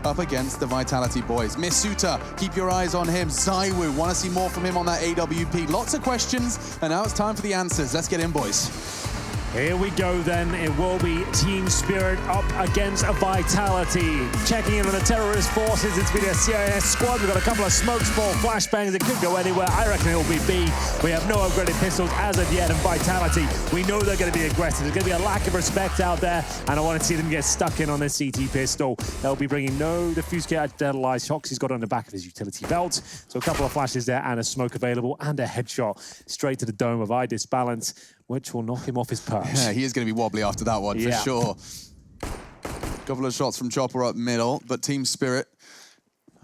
up against the Vitality boys. Misuta, keep your eyes on him. Zaiwu, want to see more from him on that AWP. Lots of questions, and now it's time for the answers. Let's get in, boys. Here we go then. It will be Team Spirit up against a Vitality. Checking in on the terrorist forces. It's been a CIS squad. We've got a couple of smoke spore flashbangs. It could go anywhere. I reckon it will be B. We have no upgraded pistols as of yet. And Vitality, we know they're going to be aggressive. There's going to be a lack of respect out there. And I want to see them get stuck in on this CT pistol. They'll be bringing no diffuse kit idolized shocks. He's got it on the back of his utility belt. So a couple of flashes there and a smoke available and a headshot straight to the dome of Idis Balance, which will knock him off his perch. Yeah, he is going to be wobbly after that one, for sure. Couple of shots from Chopper up middle, but Team Spirit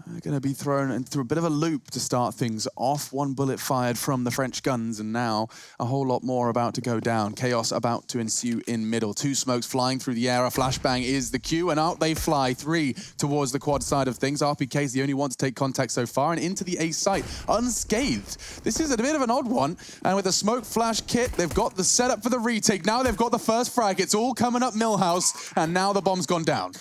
are going to be thrown into a bit of a loop to start things off. One bullet fired from the French guns, and now a whole lot more about to go down. Chaos about to ensue in middle. Two smokes flying through the air. A flashbang is the cue, and out they fly. Three towards the quad side of things. RPK is the only one to take contact so far, and into the A site, unscathed. This is a bit of an odd one, and with a smoke flash kit, they've got the setup for the retake. Now they've got the first frag. It's all coming up Millhouse, and now the bomb's gone down.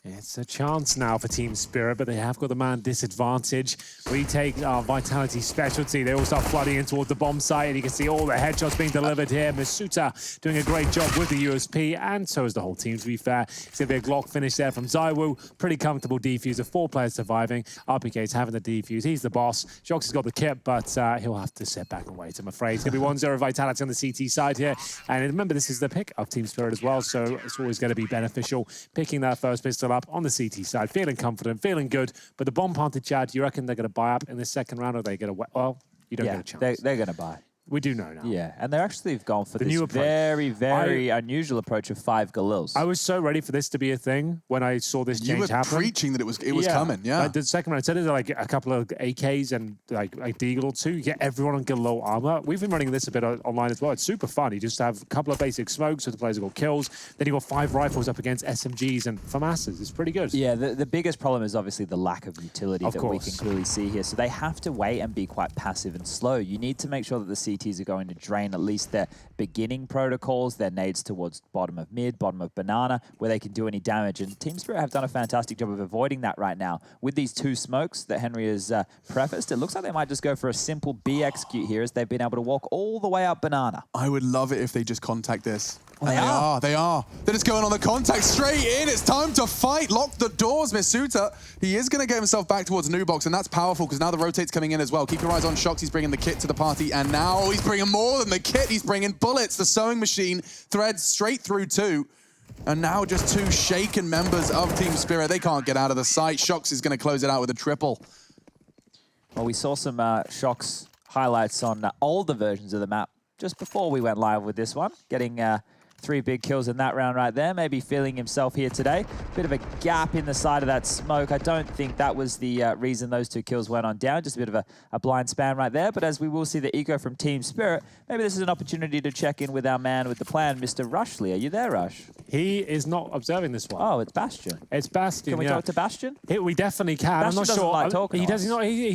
It's a chance now for Team Spirit, but they have got the man disadvantage. Retake our Vitality specialty. They all start flooding in towards the bomb site, and you can see all the headshots being delivered here. Misuta doing a great job with the USP, and so is the whole team, to be fair. It's going to be a Glock finish there from Zaiwu. Pretty comfortable defuser. 4 players surviving. RPK's having the defuse. He's the boss. Shox has got the kit, but he'll have to sit back and wait, I'm afraid. It's going to be 1-0 Vitality on the CT side here. And remember, this is the pick of Team Spirit as well, so it's always going to be beneficial. Picking that first pistol up on the CT side, feeling confident, feeling good. But the bomb planted, Chad, you reckon they're going to buy up in this second round, or are they going to... Well, you don't get a chance. They're going to buy. We do know now. Yeah, and they're actually gone for this very unusual approach of 5 Galils. I was so ready for this to be a thing when I saw this change happen. You were preaching that it was coming, yeah. Like the second round, instead of like a couple of AKs and like Deagle or 2, you get everyone on Galil armor. We've been running this a bit online as well. It's super fun. You just have a couple of basic smokes so the players have got kills. Then you've got 5 rifles up against SMGs and FAMASs. It's pretty good. Yeah, the biggest problem is obviously the lack of utility that we can clearly see here. So they have to wait and be quite passive and slow. You need to make sure that the CTs are going to drain at least their beginning protocols, their nades towards bottom of mid, bottom of banana, where they can do any damage. And Team Spirit have done a fantastic job of avoiding that right now. With these 2 smokes that Henry has prefaced, it looks like they might just go for a simple B execute here, as they've been able to walk all the way up banana. I would love it if they just contact this. Well, They are. They're just going on the contact straight in. It's time to fight. Lock the doors, Misuta. He is going to get himself back towards Nubox, and that's powerful because now the rotate's coming in as well. Keep your eyes on Shox. He's bringing the kit to the party, and now he's bringing more than the kit. He's bringing bullets. The sewing machine threads straight through 2. And now just 2 shaken members of Team Spirit. They can't get out of the site. Shox is going to close it out with a triple. Well, we saw some Shox highlights on older versions of the map just before we went live with this one, getting 3 big kills in that round right there. Maybe feeling himself here today. Bit of a gap in the side of that smoke. I don't think that was the reason those 2 kills went on down. Just a bit of a blind span right there. But as we will see the eco from Team Spirit, maybe this is an opportunity to check in with our man with the plan, Mr. Rushley. Are you there, Rush? He is not observing this one. Oh, it's Bastion. It's Bastion. Can we talk to Bastion? We definitely can. Bastion I'm not doesn't sure. like talking. He does not. He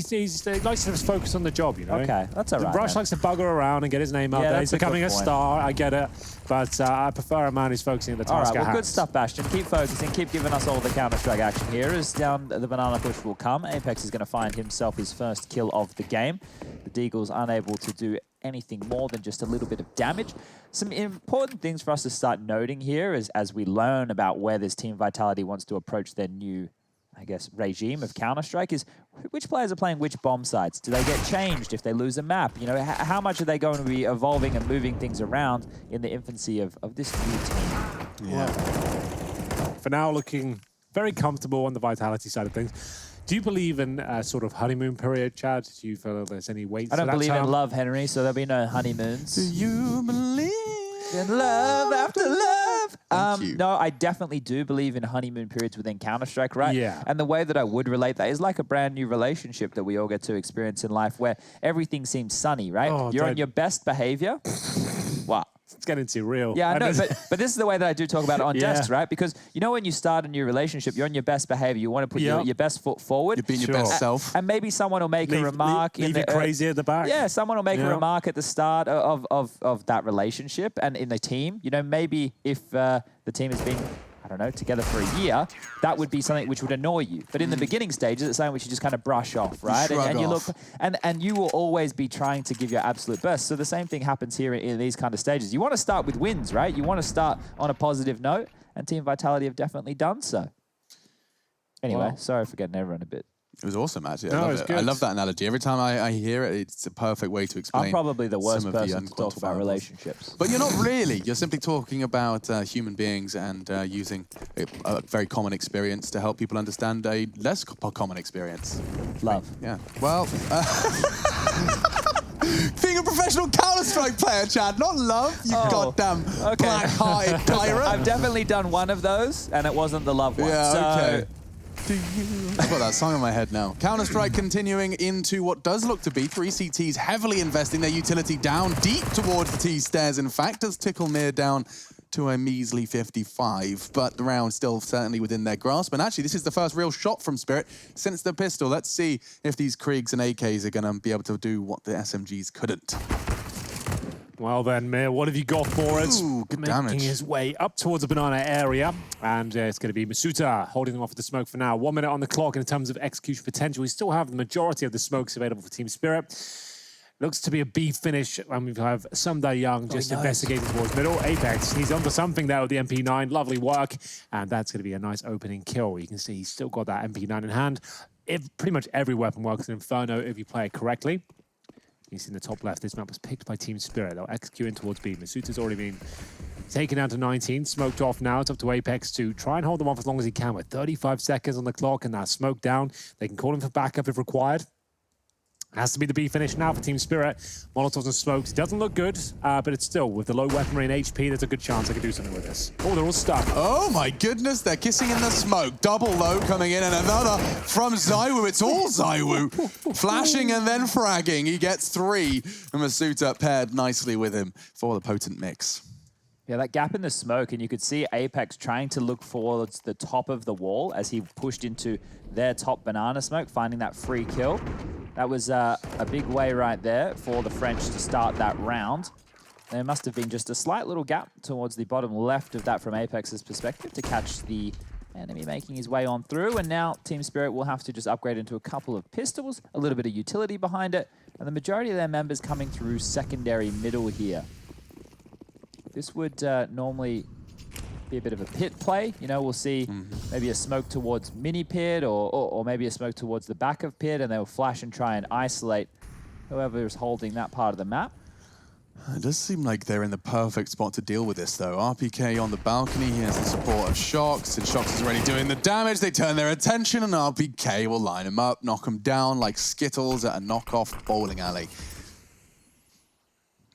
likes to just focus on the job, you know. Okay, that's all right. Rush likes to bugger around and get his name out there. He's becoming a star. I get it, but I prefer a man who's focusing on the task all right, well, at hand. good stuff, Bastion. Keep focusing. Keep giving us all the Counter-Strike action here. As down the banana push will come. Apex is going to find himself his first kill of the game. The Deagle's unable to do anything more than just a little bit of damage. Some important things for us to start noting here is as we learn about where this Team Vitality wants to approach their new, I guess, regime of Counter-Strike is which players are playing which bomb sites. Do they get changed if they lose a map? You know, how much are they going to be evolving and moving things around in the infancy of this new team? Yeah. For now, looking very comfortable on the Vitality side of things. Do you believe in a sort of honeymoon period, Chad? Do you feel there's any weight? I don't believe in love, Henry, so there'll be no honeymoons. Do you believe in love after love? Thank you. No, I definitely do believe in honeymoon periods within Counter-Strike, right? Yeah. And the way that I would relate that is like a brand new relationship that we all get to experience in life where everything seems sunny, right? Oh, You're on your best behavior. What? It's getting too real. Yeah, I know, but this is the way that I do talk about it on desks, right? Because you know when you start a new relationship, you're on your best behavior. You want to put your best foot forward. You're being your best self. And maybe someone will make a remark. Leave it crazy at the back. Yeah, someone will make a remark at the start of that relationship and in the team. You know, maybe if the team has been don't know, together for a year, that would be something which would annoy you. But in the beginning stages, it's something which you just kind of brush off, right? And you look, and you will always be trying to give your absolute best. So the same thing happens here in these kind of stages. You want to start with wins, right? You want to start on a positive note, and Team Vitality have definitely done so. Anyway, sorry for getting everyone a bit. It was awesome, actually. No, I love it was it. good. I love that analogy. Every time I hear it, it's a perfect way to explain. I'm probably the worst some of person to talk about unquantifiables. relationships. But you're not really. You're simply talking about human beings and using a very common experience to help people understand a less common experience. Love. Yeah. Well, being a professional Counter-Strike player, Chad, not love, you goddamn black-hearted tyrant. I've definitely done one of those, and it wasn't the love one. Yeah, so okay. I've got that song in my head now. Counter-Strike continuing into what does look to be 3CTs heavily investing their utility down deep towards the T stairs. In fact, does tickle near down to a measly 55, but the round still certainly within their grasp. And actually, this is the first real shot from Spirit since the pistol. Let's see if these Kriegs and AKs are going to be able to do what the SMGs couldn't. Well then, Mir, what have you got for us? Ooh, good Making damage. his way up towards the banana area. And it's going to be Masuta holding them off with the smoke for now. 1 minute on the clock in terms of execution potential. We still have the majority of the smokes available for Team Spirit. Looks to be a B finish, and we have Sumda Young just investigating towards middle. Apex, he's onto something there with the MP9. Lovely work. And that's going to be a nice opening kill. You can see he's still got that MP9 in hand. Pretty much every weapon works in Inferno if you play it correctly. You see in the top left, this map was picked by Team Spirit. They'll execute in towards B. Masuta's already been taken down to 19, smoked off now. It's up to Apex to try and hold them off as long as he can with 35 seconds on the clock and that smoke down. They can call him for backup if required. Has to be the B finish now for Team Spirit. Molotovs and smokes. Doesn't look good, but it's still, with the low weaponry and HP, there's a good chance they can do something with this. Oh, they're all stuck. Oh my goodness, they're kissing in the smoke. Double low coming in, and another from ZywOo. It's all ZywOo. Flashing and then fragging. He gets 3, and Masuta paired nicely with him for the potent mix. Yeah, that gap in the smoke, and you could see Apex trying to look towards the top of the wall as he pushed into their top banana smoke, finding that free kill. That was a big way right there for the French to start that round. There must have been just a slight little gap towards the bottom left of that from Apex's perspective to catch the enemy making his way on through. And now Team Spirit will have to just upgrade into a couple of pistols, a little bit of utility behind it, and the majority of their members coming through secondary middle here. This would normally be a bit of a pit play. You know, we'll see maybe a smoke towards mini pit or maybe a smoke towards the back of pit, and they'll flash and try and isolate whoever is holding that part of the map. It does seem like they're in the perfect spot to deal with this, though. RPK on the balcony, he has the support of Shox, and Shox is already doing the damage. They turn their attention, and RPK will line him up, knock him down like Skittles at a knockoff bowling alley.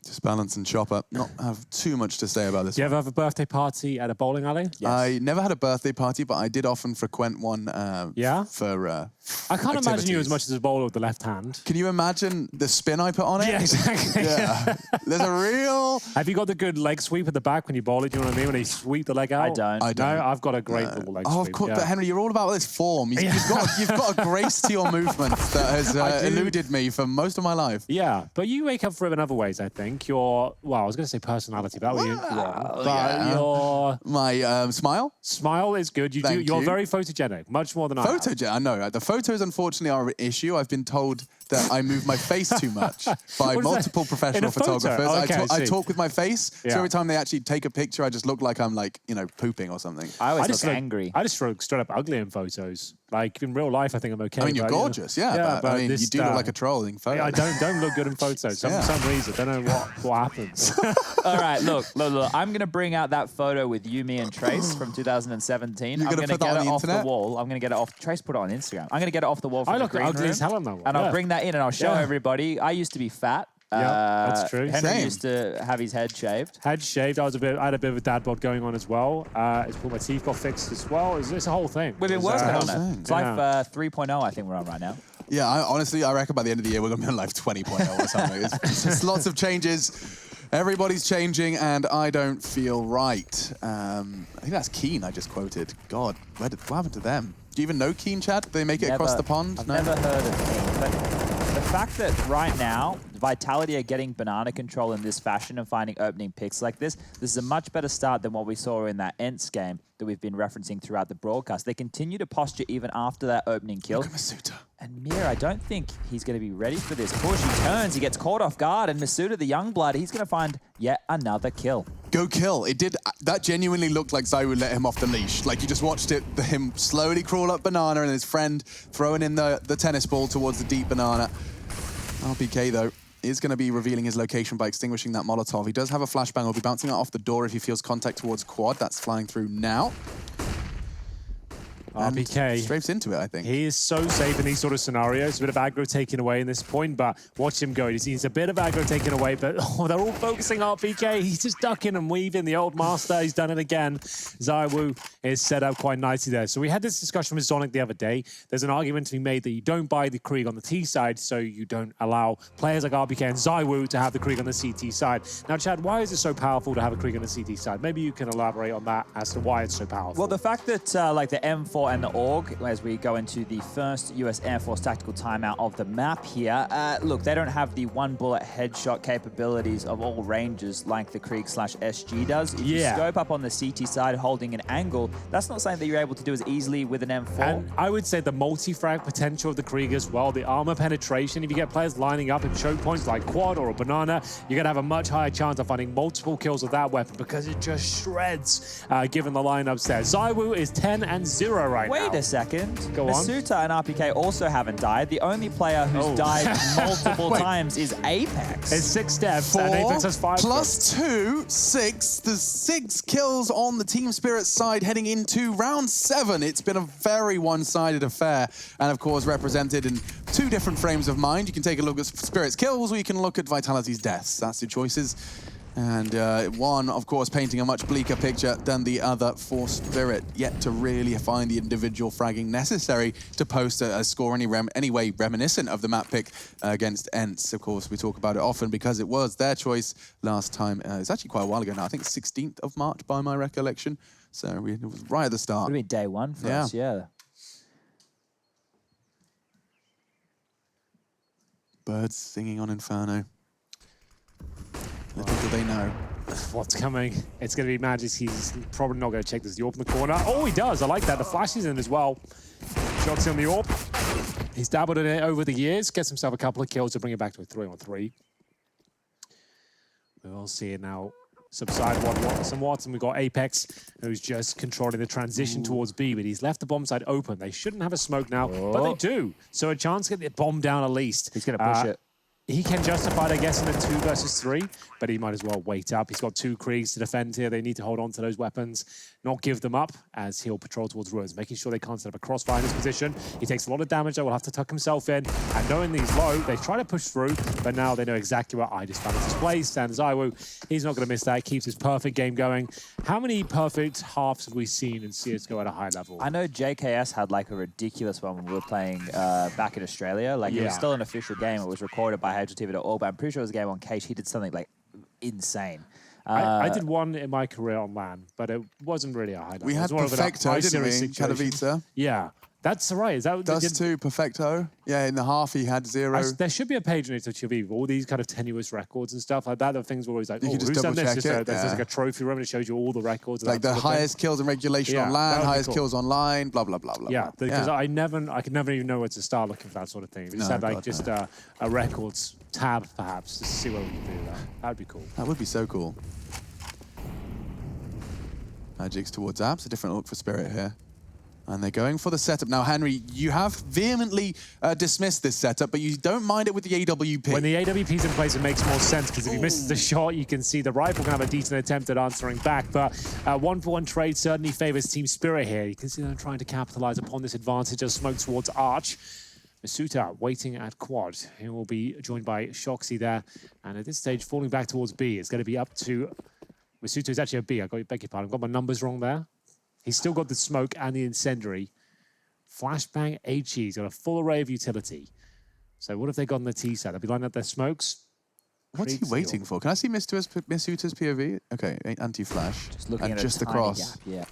Just Balance and Chopper. Not have too much to say about this. Do you ever have a birthday party at a bowling alley? Yes. I never had a birthday party, but I did often frequent one Yeah? for I can't imagine you as activities. much as a bowler with the left hand. Can you imagine the spin I put on it? Yeah, exactly. Yeah. There's a real... Have you got the good leg sweep at the back when you bowl it? Do you know what I mean? When you sweep the leg out? I don't. I don't. No, I've got a great little leg Oh, sweep. of course, yeah. but Henry, you're all about this form. You've got a grace to your movement that has eluded me for most of my life. Yeah, but you make up for it in other ways, I think. Your, well, I was going to say personality, but that was wrong. But yeah. your My smile? smile is good. Thank You're you. very photogenic, much more than I am. Photogenic, I know. The photos, unfortunately, are an issue. I've been told that I move my face too much by What is multiple that? professional In a photo? photographers. Okay, I I see. talk with my face, Yeah. so every time they actually take a picture, I just look like I'm like, you know, pooping or something. I always just look look angry. I just look straight up ugly in photos. Like in real life, I think I'm okay. I mean, you're but, you know, gorgeous, yeah, but I mean, this, you do look like a troll in photos. Yeah, I don't look good in photos. For some reason, I don't know what happens. All right, look. I'm going to bring out that photo with you, me, and Trace from 2017. You're I'm gonna going to put that get on it the off the internet? wall. I'm going to get it off. Trace put it on Instagram. I'm going to get it off the wall from I the look green ugly room, as hell on that one. and I'll yeah. bring that in and I'll show Yeah. everybody. I used to be fat. Yeah, that's true. Henry Same. used to have his head shaved. Head shaved. I had a bit of a dad bod going on as well. It's put my teeth got fixed as well. It's a whole thing. We've been It's, working on thing. it. It's like 3.0, I think we're on right now. Yeah, honestly, I reckon by the end of the year, we're going to be on life 20.0 or something. It's just lots of changes. Everybody's changing, and I don't feel right. I think that's Keen I just quoted. God, what happened to them? Do you even know Keen, Chad? Did they make it across the pond? I've never heard of him. But the fact that right now, Vitality are getting banana control in this fashion and finding opening picks like this is a much better start than what we saw in that Ents game that we've been referencing throughout the broadcast. They continue to posture even after that opening kill. Look at Masuta. And Mira, I don't think he's going to be ready for this push. He turns, he gets caught off guard, and Masuta, the young blood, he's going to find yet another kill. Go kill. It did. That genuinely looked like Zai would let him off the leash. Like you just watched him slowly crawl up banana and his friend throwing in the tennis ball towards the deep banana. RPK, though, is going to be revealing his location by extinguishing that Molotov. He does have a flashbang. He'll be bouncing it off the door if he feels contact towards quad. That's flying through now. RPK. Strafes into it, I think. He is so safe in these sort of scenarios. A bit of aggro taken away in this point, but watch him go. He's a bit of aggro taken away, but they're all focusing RPK. He's just ducking and weaving. The old master, he's done it again. ZywOo is set up quite nicely there. So we had this discussion with Zonic the other day. There's an argument to be made that you don't buy the Krieg on the T side, so you don't allow players like RPK and ZywOo to have the Krieg on the CT side. Now, Chad, why is it so powerful to have a Krieg on the CT side? Maybe you can elaborate on that as to why it's so powerful. Well, the fact that like the M4 and the AUG, as we go into the first US Air Force tactical timeout of the map here, look, they don't have the one-bullet headshot capabilities of all ranges like the Krieg/SG does. If you scope up on the CT side holding an angle, that's not something that you're able to do as easily with an M4. And I would say the multi-frag potential of the Krieg as well, the armor penetration, if you get players lining up at choke points like quad or a banana, you're going to have a much higher chance of finding multiple kills with that weapon because it just shreds given the lineups there. ZywOo is 10-0 right now. Wait a second. Go on. Masuta and RPK also haven't died. The only player who's died multiple times is Apex. It's 6 deaths, 4 and Apex has 5. plus 2, 6. There's 6 kills on the Team Spirit side heading into round 7. It's been a very one-sided affair, and of course represented in 2 different frames of mind. You can take a look at Spirit's kills, or you can look at Vitality's deaths. That's your choices. And one, of course, painting a much bleaker picture than the other for Spirit, yet to really find the individual fragging necessary to post a score anyway reminiscent of the map pick against Ents. Of course, we talk about it often because it was their choice last time. It's actually quite a while ago now. I think 16th of March by my recollection. So it was right at the start. It would be day 1 for us, yeah. Birds singing on Inferno. Little do they know. What's coming? It's going to be Magic. He's probably not going to check this. The AWP in the corner. Oh, he does. I like that. The flash is in as well. Shots on the AWP. He's dabbled in it over the years. Gets himself a couple of kills to bring it back to a 3-on-3. We'll see it now subside somewhat. And we've got Apex, who's just controlling the transition towards B, but he's left the bomb side open. They shouldn't have a smoke now, but they do. So a chance to get the bomb down at least. He's going to push it. He can justify it, I guess, in a 2 versus 3, but he might as well wait up. He's got 2 Kriegs to defend here. They need to hold on to those weapons, not give them up as he'll patrol towards ruins, making sure they can't set up a crossfire in his position. He takes a lot of damage, though. Will have to tuck himself in. And knowing he's low, they try to push through, but now they know exactly where Idis found his place. And ZywOo, he's not going to miss that. Keeps his perfect game going. How many perfect halves have we seen in CSGO at a high level? I know JKS had like a ridiculous one when we were playing back in Australia. Like it was still an official game. It was recorded by HLTV.org, but I'm pretty sure it was a game on Cage. He did something like insane. I did one in my career on LAN, but it wasn't really a high level. We had Perfecto, didn't we? Katowice. Yeah. That's right. Is that Dust 2, Perfecto. Yeah, in the half he had 0. There should be a page on HLTV with all these kind of tenuous records and stuff like that. The things were always like, you can just who's done this? double-check it. There's like a trophy room and it shows you all the records. Like the highest kills in regulation on LAN, highest kills online, blah, blah, blah, blah. Yeah, because I could never even know where to start looking for that sort of thing. If you just had like a records tab, perhaps, just to see where we could do that. That'd be cool. That would be so cool. Magic's towards Abs, a different look for Spirit here. And they're going for the setup. Now, Henry, you have vehemently dismissed this setup, but you don't mind it with the AWP. When the AWP's in place, it makes more sense, because if he misses the shot, you can see the rifle can have a decent attempt at answering back. But 1-for-1 trade certainly favors Team Spirit here. You can see them trying to capitalize upon this advantage as smoke towards Arch. Masuta waiting at quad. He will be joined by Shoxy there. And at this stage, falling back towards B. It's going to be up to... Masuta is actually a B. Beg your pardon. I've got my numbers wrong there. He's still got the smoke and the incendiary. Flashbang, HE. He's got a full array of utility. So what have they got on the T side? They'll be lining up their smokes. What's he waiting for? Can I see Masuta's POV? Okay, anti-flash. Just looking at just a the cross. Gap, yeah.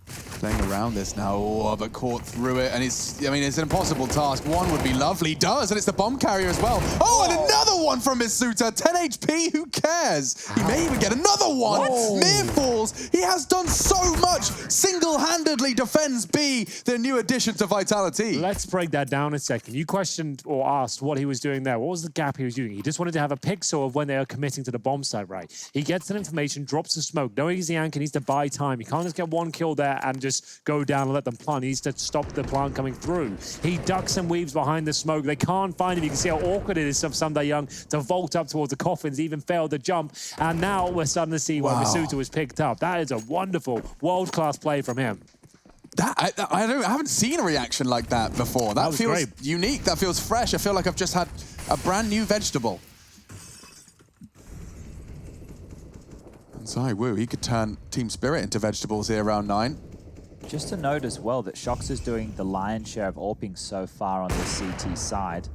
Playing around this now. Oh, but caught through it, and it's an impossible task. One would be lovely, does, and it's the bomb carrier as well. Oh, and another one from Misuta. 10 HP, who cares? He may even get another one. Mir falls. He has done so much. Single-handedly defends B, the new addition to Vitality. Let's break that down a second. You questioned or asked what he was doing there. What was the gap he was doing? He just wanted to have a pixel of when they are committing to the bomb site, right? He gets that information, drops the smoke, knowing he's the anchor, needs to buy time. He can't just get one kill there and just go down and let them plant. He needs to stop the plant coming through. He ducks and weaves behind the smoke. They can't find him. You can see how awkward it is of Sunday Young to vault up towards the coffins, even failed the jump. And now we're starting to see where Misuta was picked up. That is a wonderful, world-class play from him. I haven't seen a reaction like that before. That feels great. unique. That feels fresh. I feel like I've just had a brand new vegetable. And ZywOo, he could turn Team Spirit into vegetables here round 9. Just to note as well that Shox is doing the lion's share of AWPing so far on the CT side.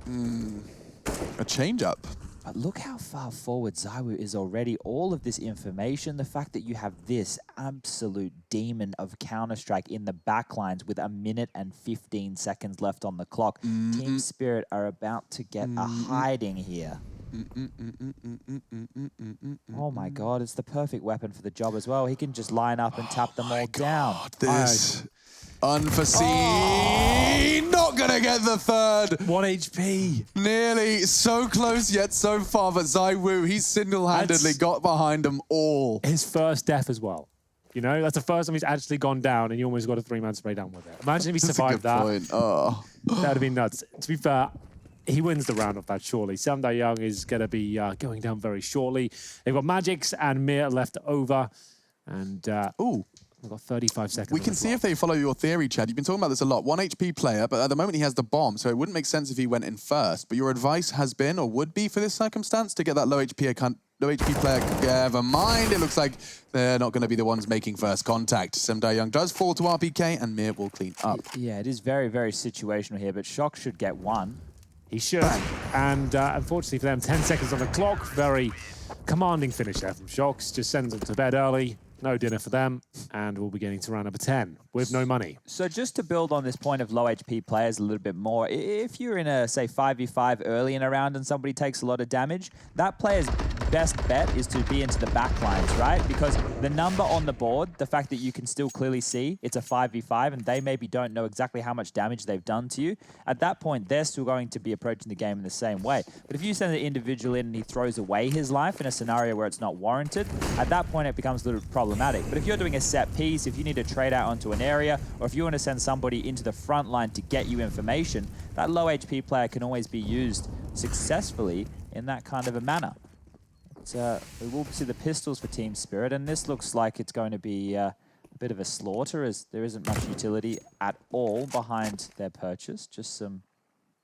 A change-up. But look how far forward ZywOo is already. All of this information, the fact that you have this absolute demon of Counter-Strike in the backlines with 1 minute and 15 seconds left on the clock. Team Spirit are about to get a hiding here. Oh my god, it's the perfect weapon for the job as well. He can just line up and tap them all down. This unforeseen, not gonna get the third. 1 HP. Nearly, so close yet so far, but ZywOo, he's single-handedly got behind them all. His first death as well. You know, that's the first time he's actually gone down and he almost got a 3-man spray down with it. Imagine if he survived that. Point. Oh. That would have been nuts. To be fair, he wins the round off that, surely. Sunday Young is going to be going down very shortly. They've got Magix and Mir left over. And, we've got 35 seconds. We can see if they follow your theory, Chad. You've been talking about this a lot. 1 HP player, but at the moment he has the bomb, so it wouldn't make sense if he went in first. But your advice has been, or would be for this circumstance, to get that low HP player. Never mind. It looks like they're not going to be the ones making first contact. Sunday Young does fall to RPK, and Mir will clean up. Yeah, it is very, very situational here, but Shox should get one. He should. And unfortunately for them, 10 seconds on the clock. Very commanding finish there from Shox. Just sends them to bed early. No dinner for them, and we'll be getting to round number 10 with no money. So just to build on this point of low HP players a little bit more, if you're in a, say, 5v5 early in a round and somebody takes a lot of damage, that player's best bet is to be into the back lines, right? Because the number on the board, the fact that you can still clearly see it's a 5v5 and they maybe don't know exactly how much damage they've done to you, at that point, they're still going to be approaching the game in the same way. But if you send an individual in and he throws away his life in a scenario where it's not warranted, at that point, it becomes a little problematic. But if you're doing a set piece, if you need to trade out onto an area, or if you want to send somebody into the front line to get you information, that low HP player can always be used successfully in that kind of a manner. We will see the pistols for Team Spirit, and this looks like it's going to be a bit of a slaughter, as there isn't much utility at all behind their purchase. Just some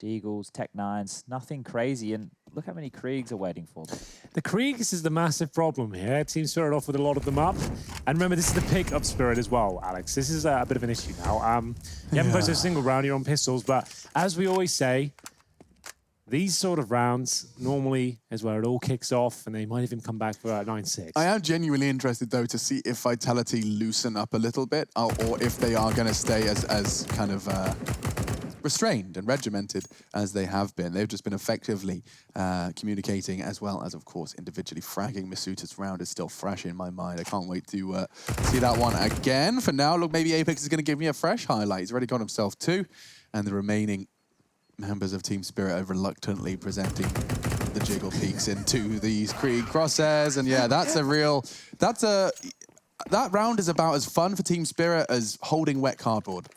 Deagles, Tech-9s, nothing crazy, and look how many Kriegs are waiting for them. The Kriegs is the massive problem here. Team Spirit off with a lot of them up. And remember, this is the pick-up Spirit as well, Alex. This is a bit of an issue now. You haven't posted a single round, you're on pistols, but as we always say, these sort of rounds normally is where it all kicks off, and they might even come back for 9-6. I am genuinely interested, though, to see if Vitality loosen up a little bit, or if they are going to stay as kind of restrained and regimented as they have been. They've just been effectively communicating, as well as, of course, individually fragging. Misuta's round is still fresh in my mind. I can't wait to see that one again. For now, look, maybe Apex is going to give me a fresh highlight. He's already got himself 2, and the remaining members of Team Spirit are reluctantly presenting the jiggle peaks into these Krieg crosshairs. And yeah, that round is about as fun for Team Spirit as holding wet cardboard.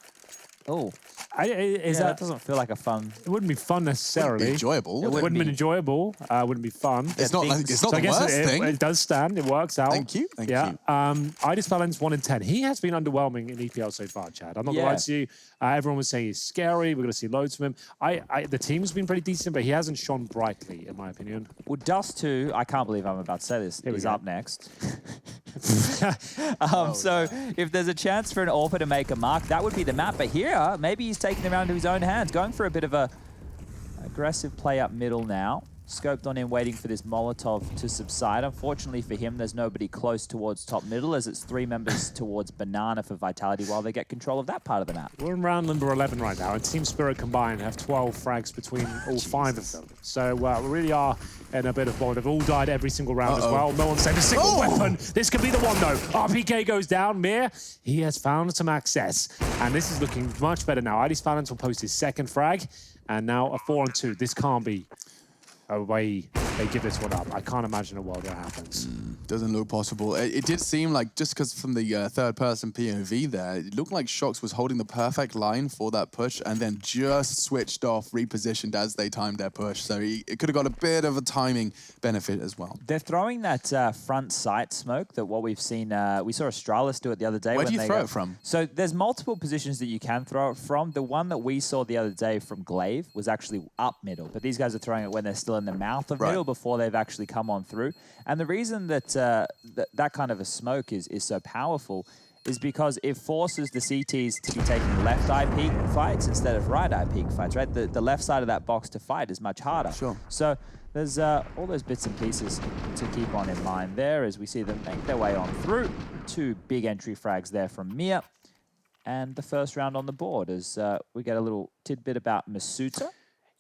Oh. That doesn't feel like a fun... It wouldn't be fun necessarily. Wouldn't be enjoyable. It wouldn't be enjoyable. Wouldn't be fun. It's not the worst thing. It does stand. It works out. Thank you. Thank you. Idis Balance 1 in 10. He has been underwhelming in EPL so far, Chad. I'm not going to lie to you. Everyone was saying he's scary. We're going to see loads from him. The team's been pretty decent, but he hasn't shone brightly, in my opinion. Well, Dust 2, I can't believe I'm about to say this, is up next. So if there's a chance for an AWPer to make a mark, that would be the map. But here, maybe he's taking it around to his own hands, going for a bit of a aggressive play up middle now. scoped on him, waiting for this Molotov to subside. Unfortunately for him, there's nobody close towards top middle, as it's 3 members towards Banana for Vitality while they get control of that part of the map. We're in round number 11 right now, and Team Spirit combined have 12 frags between all 5 of them. So we really are in a bit of bond. They've all died every single round as well. No one saved a single weapon. This could be the one, though. RPK goes down. Mir, he has found some access, and this is looking much better now. ID's Balance will post his 2nd frag, and now a 4-on-2. This can't be a way they give this one up. I can't imagine a world that happens. Doesn't look possible. It did seem like, just because from the third-person POV there, it looked like Shox was holding the perfect line for that push and then just switched off, repositioned as they timed their push. So it could have got a bit of a timing benefit as well. They're throwing that front sight smoke that what we've seen, we saw Astralis do it the other day. Where do you throw it from? So there's multiple positions that you can throw it from. The one that we saw the other day from Glaive was actually up middle, but these guys are throwing it when they're still in the mouth of middle before they've actually come on through. And the reason that that kind of a smoke is so powerful is because it forces the CTs to be taking left eye peek fights instead of right eye peek fights, right? The left side of that box to fight is much harder. Sure. So there's all those bits and pieces to keep on in mind there as we see them make their way on through. 2 big entry frags there from Mia. And the first round on the board as we get a little tidbit about Masuta.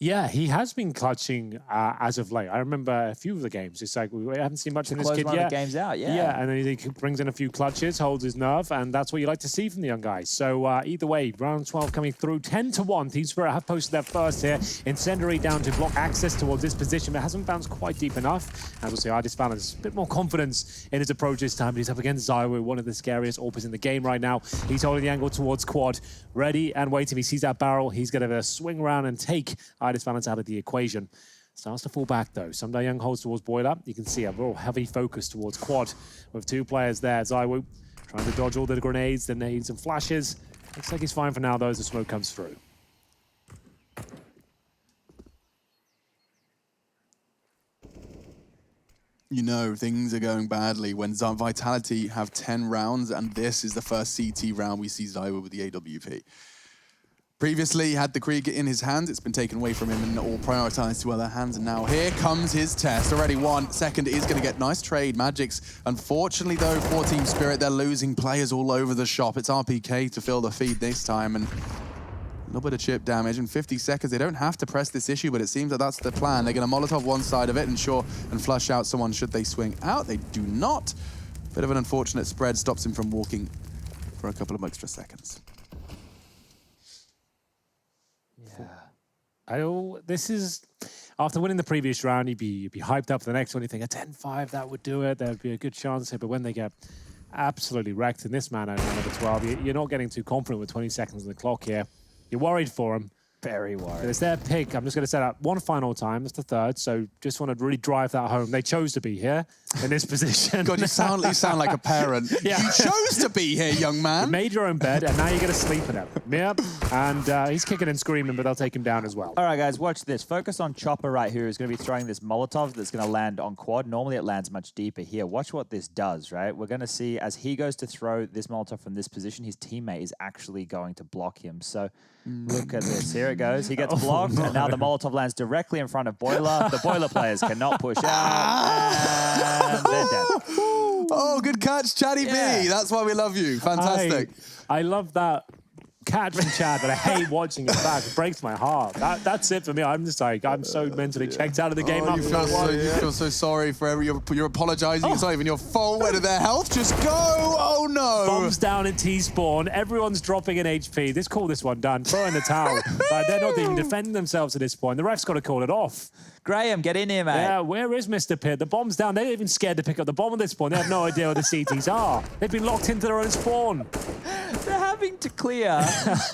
Yeah, he has been clutching as of late. I remember a few of the games. It's like we haven't seen much in this kid yet. The games out, yeah. Yeah, and then he brings in a few clutches, holds his nerve, and that's what you like to see from the young guys. So either way, round 12 coming through, 10-1. Team Spirit have posted their first here. Incendiary down to block access towards this position, but hasn't bounced quite deep enough. As we'll see, ID's Balance, a bit more confidence in his approach this time, but he's up against Zywo, one of the scariest AWPers in the game right now. He's holding the angle towards Quad, ready and waiting. He sees that barrel. He's going to swing around and take ID's Balance out of the equation. Starts to fall back though. Sunday Young holds towards Boiler. You can see a real heavy focus towards Quad with 2 players there. Zywo trying to dodge all the grenades, the nades and flashes. Looks like he's fine for now though as the smoke comes through. You know, things are going badly when Vitality have 10 rounds, and this is the first CT round we see Zywo with the AWP. Previously, he had the Krieger in his hands. It's been taken away from him and all prioritized to other hands. And now here comes his test. Already 1. Second is going to get nice trade. Magic's, unfortunately, though, for Team Spirit, they're losing players all over the shop. It's RPK to fill the feed this time. And a little bit of chip damage in 50 seconds. They don't have to press this issue, but it seems that that's the plan. They're going to Molotov one side of it and flush out someone should they swing out. They do not. Bit of an unfortunate spread stops him from walking for a couple of extra seconds. This is, after winning the previous round, you'd be hyped up for the next one. You think a 10-5, that would do it. There'd be a good chance here. But when they get absolutely wrecked in this manner, number 12, you're not getting too confident with 20 seconds on the clock here. You're worried for them. Very worried. It's their pick. I'm just going to set up one final time. It's the 3rd, so just want to really drive that home. They chose to be here in this position. God, you sound like a parent. Yeah. You chose to be here, young man. You made your own bed, and now you're going to sleep in it. Yep. And he's kicking and screaming, but they'll take him down as well. All right, guys, watch this. Focus on Chopper right here, who's going to be throwing this Molotov that's going to land on Quad. Normally, it lands much deeper here. Watch what this does, right? We're going to see, as he goes to throw this Molotov from this position, his teammate is actually going to block him. So look at this. Here it goes. He gets blocked, and now the Molotov lands directly in front of Boiler. The Boiler players cannot push out, and they're dead. Oh, good catch, Chatty B. That's why we love you. Fantastic. I love that catch from Chad, but I hate watching it back. It breaks my heart. That's it for me. I'm just like, I'm so mentally checked out of the game after that one. You feel so sorry for you're apologizing. It's not even your fault. Where did their health just go? Oh, no. Bombs down in T-spawn. Everyone's dropping an HP. Let's call this one done. Throw in the towel. They're not even defending themselves at this point. The ref's got to call it off. Graham, get in here, mate. Yeah, where is Mr. Pitt? The bomb's down. They're even scared to pick up the bomb at this point. They have no idea where the CTs are. They've been locked into their own spawn. They're having to clear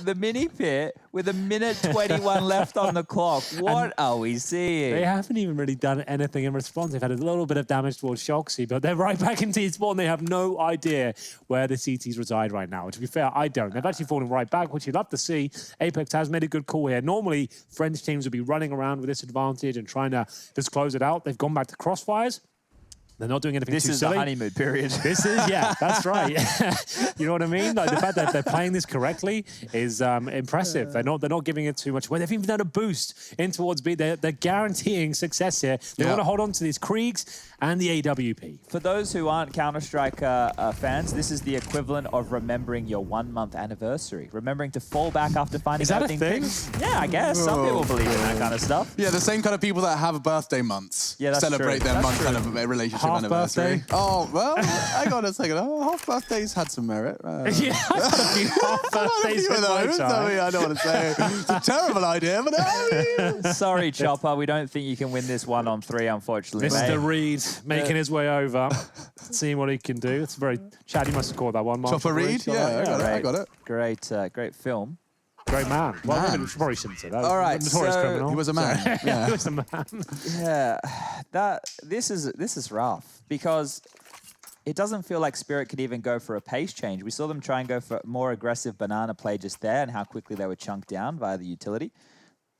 the mini pit with 1:21 left on the clock. What are we seeing? They haven't even really done anything in response. They've had a little bit of damage towards Shoxy, but they're right back in T-spawn. They have no idea where the CTs reside right now. To be fair, I don't. They've actually fallen right back, which you'd love to see. Apex has made a good call here. Normally, French teams would be running around with this advantage and trying to just close it out. They've gone back to crossfires. They're not doing anything too silly. This is the honeymoon period. This is, yeah, that's right. You know what I mean? Like the fact that they're playing this correctly is impressive. They're not giving it too much away. They've even done a boost in towards B. They're guaranteeing success here. They want to hold on to these Kriegs and the AWP. For those who aren't Counter-Strike fans, this is the equivalent of remembering your 1-month anniversary. Remembering to fall back after finding Is that out a thing? Yeah, I guess. Some people believe in that kind of stuff. Yeah, the same kind of people that have birthday months. Yeah, that's celebrate true. their That's month true. kind of relationship Half anniversary. birthday? Oh, well, hang on a second. Oh, half birthdays had some merit. Yeah, I've got a few half birthdays in my I time. mean, I don't want to say it's a terrible idea, but I mean... Sorry, Chopper. We don't think you can win this 1-on-3, unfortunately. Mr. Reed making his way over, seeing what he can do. It's very... Chad, you must have caught that one. Chopper Reed? Yeah, I got it. Great film. Great man. Well, maybe probably shouldn't say that. All right, Notorious so- criminal. He was a man. Yeah, he was a man. Yeah, this is rough because it doesn't feel like Spirit could even go for a pace change. We saw them try and go for more aggressive banana play just there and how quickly they were chunked down via the utility.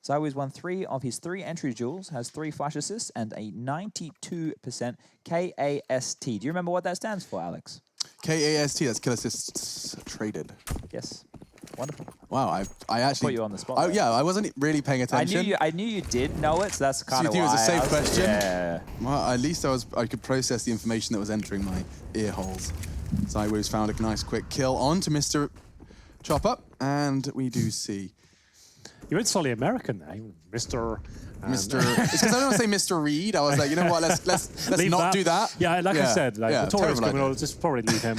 Zywoo's won 3 of his 3 entry duels, has 3 flash assists and a 92% KAST. Do you remember what that stands for, Alex? KAST, that's kill assists traded. Yes. Wonderful. Wow, I actually... Put you on the spot. Oh, yeah, I wasn't really paying attention. I knew you did know it, so that's kind of why. it was a safe I was- question? Yeah. Well, at least I could process the information that was entering my ear holes. Zywoo's found a nice quick kill on to Mr. Chopper, and we do see... You went solely American there, Mr. It's because I don't want to say Mr. Reed. I was like, you know what? Let's Leave not do that. Yeah, like I said, like notorious terrible criminal. idea. Just probably leave him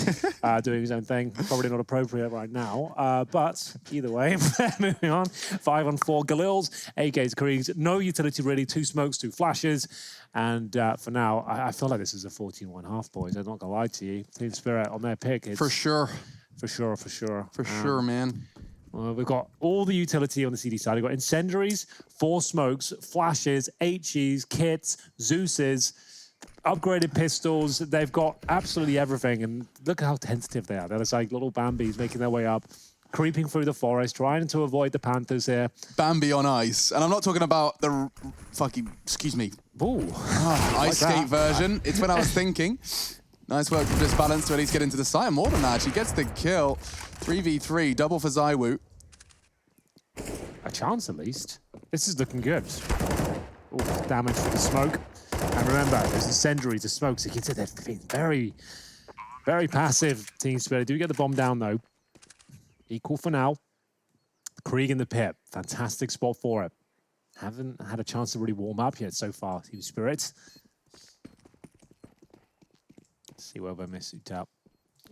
doing his own thing. Probably not appropriate right now. But either way, moving on. 5-on-4 Galils, AKs, Kriegs. No utility really. 2 smokes, 2 flashes. And for now, I feel like this is a 14-1/2, boys. I'm not gonna lie to you. Team Spirit on their pick. For sure. For sure, man. We've got all the utility on the CD side. We've got incendiaries, 4 smokes, flashes, HEs, kits, Zeus's, upgraded pistols. They've got absolutely everything. And look at how tentative they are. They're just like little Bambis making their way up, creeping through the forest, trying to avoid the Panthers here. Bambi on ice. And I'm not talking about the fucking, excuse me, Ooh. ice skate version. It's when I was thinking. Nice work from Disbalance to at least get into the site. More than that, she gets the kill. 3v3, double for Zywoo. A chance, at least. This is looking good. Ooh, damage for the smoke. And remember, there's incendiaries, the smokes. You can see they've been very, very passive, Team Spirit. Do get the bomb down, though. Equal for now. Krieg in the pit. Fantastic spot for it. Haven't had a chance to really warm up yet so far, Team Spirit. See whether Misuta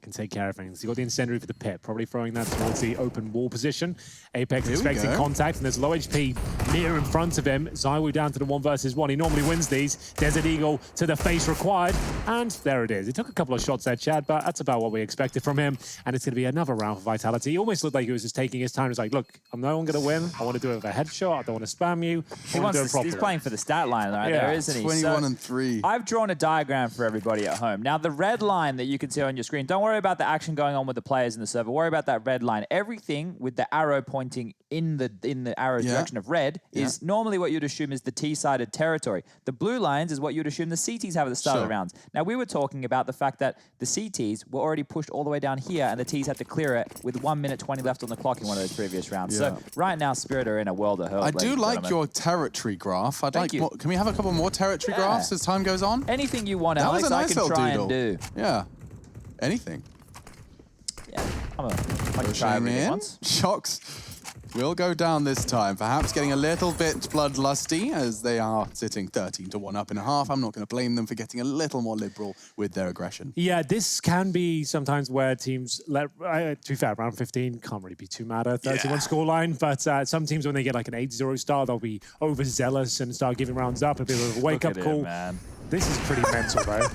can take care of things. You got the incendiary for the pit, probably throwing that towards the open wall position. Apex expecting contact, and there's low HP near in front of him. Zywoo down to the 1 versus 1. He normally wins these. Desert Eagle to the face required, and there it is. He took a couple of shots there, Chad, but that's about what we expected from him. And it's going to be another round for Vitality. He almost looked like he was just taking his time. He's like, look, I'm no one going to win. I want to do it with a headshot. I don't want to spam you. He's playing for the stat line right there, isn't he? 21 and 3. I've drawn a diagram for everybody at home. Now, the red line that you can see on your screen, don't worry about the action going on with the players in the server. Worry about that red line. Everything with the arrow pointing in the arrow direction of red is normally what you'd assume is the T-sided territory. The blue lines is what you'd assume the CTs have at the start of the rounds. Now, we were talking about the fact that the CTs were already pushed all the way down here and the Ts had to clear it with 1 minute 20 left on the clock in one of those previous rounds. So right now, Spirit are in a world of hurt. I do like your territory graph. Thank you. More, can we have a couple more territory graphs as time goes on? Anything you want, That Alex, was a nice I can little try doodle. and do. Yeah. Anything. Yeah, I can try everything once. Shocks will go down this time. Perhaps getting a little bit bloodlusty as they are sitting 13-1 up in a half. I'm not going to blame them for getting a little more liberal with their aggression. Yeah, this can be sometimes where teams let. To be fair, round 15 can't really be too mad at 31 scoreline. But some teams, when they get like an 8-0 start, they'll be overzealous and start giving rounds up. A bit of a wake-up call. Man. This is pretty mental, though.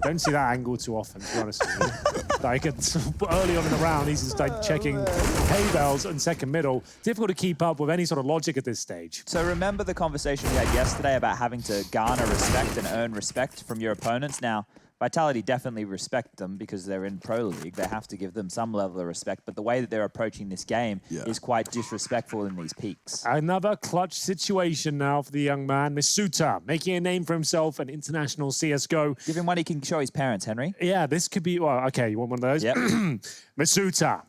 Don't see that angle too often, to be honest with you. Like, it's early on in the round, he's just like checking hay bells and second middle. Difficult to keep up with any sort of logic at this stage. So remember the conversation we had yesterday about having to garner respect and earn respect from your opponents? Now, Vitality definitely respect them because they're in Pro League. They have to give them some level of respect, but the way that they're approaching this game is quite disrespectful in these peaks. Another clutch situation now for the young man, Misuta, making a name for himself in international CSGO. Give him one he can show his parents, Henry. Yeah, this could be, well, okay, you want one of those? Yep. Misuta.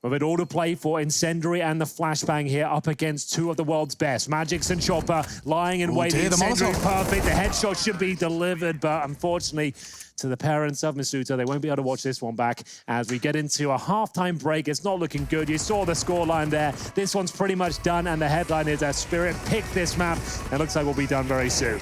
With it all to play for, Incendiary and the Flashbang here up against two of the world's best. Magix and Chopper lying in wait. Incendiary perfect. The headshot should be delivered, but unfortunately, to the parents of Misuta, they won't be able to watch this one back as we get into a halftime break. It's not looking good. You saw the scoreline there. This one's pretty much done, and the headline is that Spirit picked this map, and it looks like we'll be done very soon.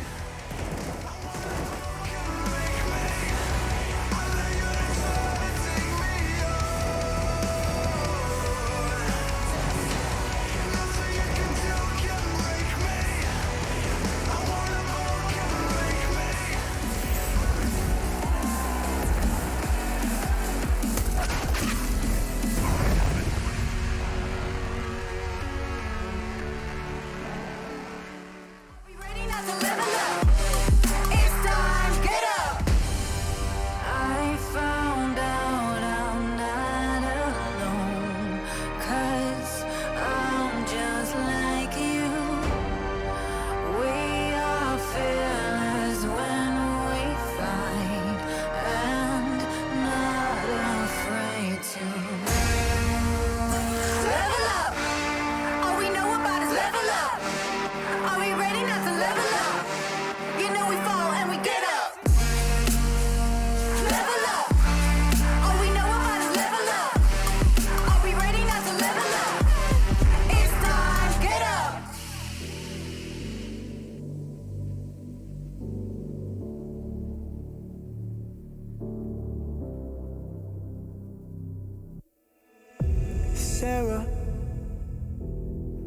Sarah,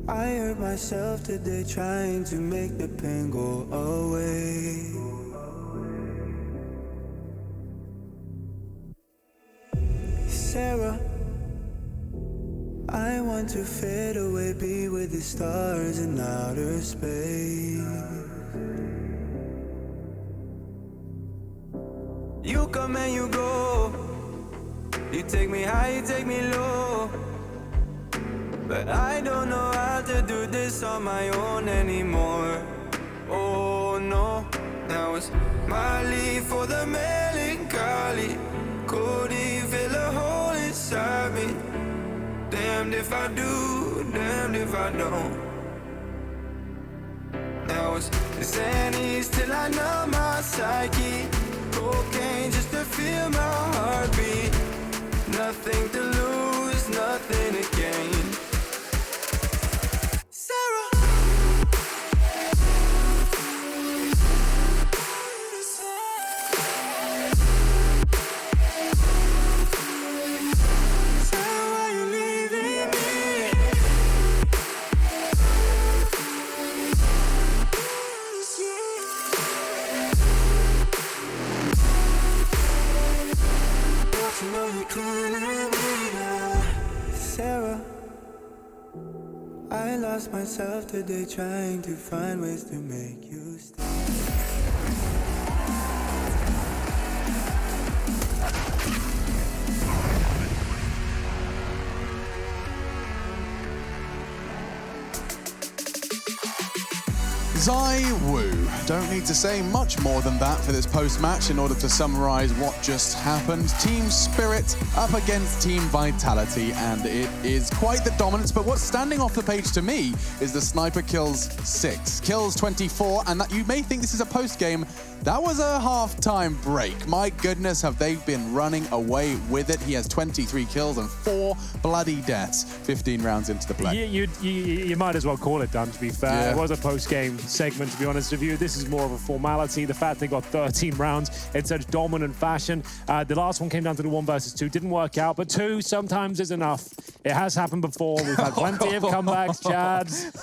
I hurt myself today trying to make the pain go away. Sarah, I want to fade away, be with the stars in outer space. You come and you go, you take me high, you take me low. But I don't know how to do this on my own anymore. Oh no, now it's my leave for the melancholy. Couldn't fill a hole inside me. Damned if I do, damned if I don't. Now it's Xannies till I know my psyche. Cocaine just to feel my heartbeat. Nothing to lose, nothing to gain. Sarah, I lost myself today trying to find ways to make you stay. ZywOo. Don't need to say much more than that for this post-match in order to summarize what just happened. Team Spirit up against Team Vitality, and it is quite the dominance, but what's standing off the page to me is the sniper kills 6, kills 24, and that you may think this is a post-game. That was a half-time break. My goodness, have they been running away with it. He has 23 kills and 4 bloody deaths, 15 rounds into the play. You might as well call it done, to be fair. Yeah. It was a post-game segment, to be honest with you. This is more of a formality. The fact they got 13 rounds in such dominant fashion. The last one came down to the 1 versus 2. Didn't work out, but 2 sometimes is enough. It has happened before. We've had plenty of comebacks, Chad. He's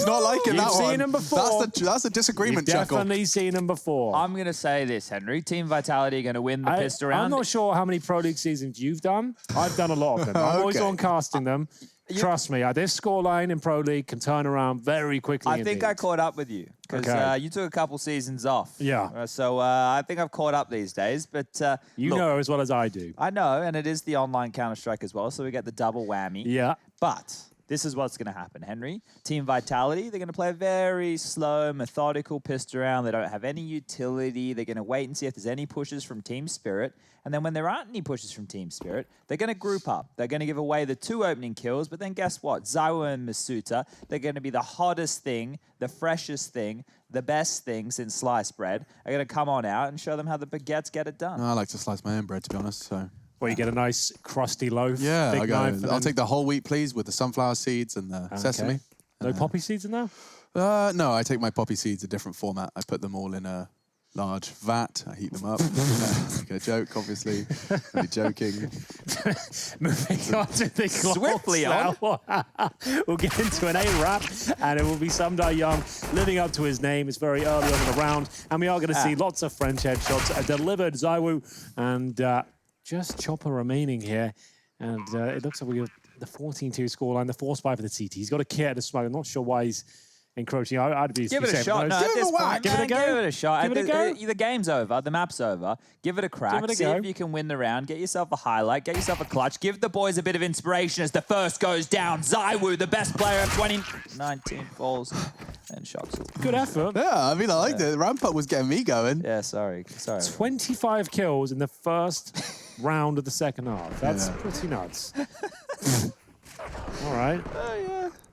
not liking that one. You've seen him before. That's a disagreement, You've definitely seen him before. I'm going to say this, Henry. Team Vitality are going to win the pissed around. I'm not sure how many Pro League seasons you've done. I've done a lot of them. I'm always on casting them. Trust me, this scoreline in Pro League can turn around very quickly. I think I caught up with you because you took a couple seasons off. Yeah. So I think I've caught up these days. But you look, know as well as I do. I know, and it is the online Counter-Strike as well, so we get the double whammy. Yeah. But this is what's going to happen, Henry. Team Vitality, they're going to play a very slow, methodical pissed around. They don't have any utility. They're going to wait and see if there's any pushes from Team Spirit. And then when there aren't any pushes from Team Spirit, they're going to group up. They're going to give away the 2 opening kills. But then guess what? ZywOo and Masuta, they're going to be the hottest thing, the freshest thing, the best thing since sliced bread. Are going to come on out and show them how the baguettes get it done. I like to slice my own bread, to be honest, so... Well, you get a nice crusty loaf. Yeah, big knife, I'll take the whole wheat, please, with the sunflower seeds and the sesame. No poppy seeds in there? No, I take my poppy seeds a different format. I put them all in a large vat. I heat them up. Making a joke, obviously. Only joking. Moving on to the Swiftly now. We'll get into an A-Rap, and it will be Sumdar Young living up to his name. It's very early on in the round, and we are going to see lots of French headshots delivered. ZywOo and... just Chopper remaining here, and it looks like we have the 14-2 scoreline, the force buy for the CT. He's got a kit at the smoke. I'm not sure why he's encroaching. I'd be give it a shot. No, give it a whack. Give it a go. Give it a shot. Give it a go. The game's over. The map's over. Give it a crack. Give it a See go. if you can win the round. Get yourself a highlight. Get yourself a clutch. Give the boys a bit of inspiration as the first goes down. ZywOo, the best player of 2019 falls and shocks. Good effort. Yeah, I mean, I liked it. The ramp up was getting me going. Yeah, sorry. 25 kills in the first round of the second half. That's pretty nuts. All right.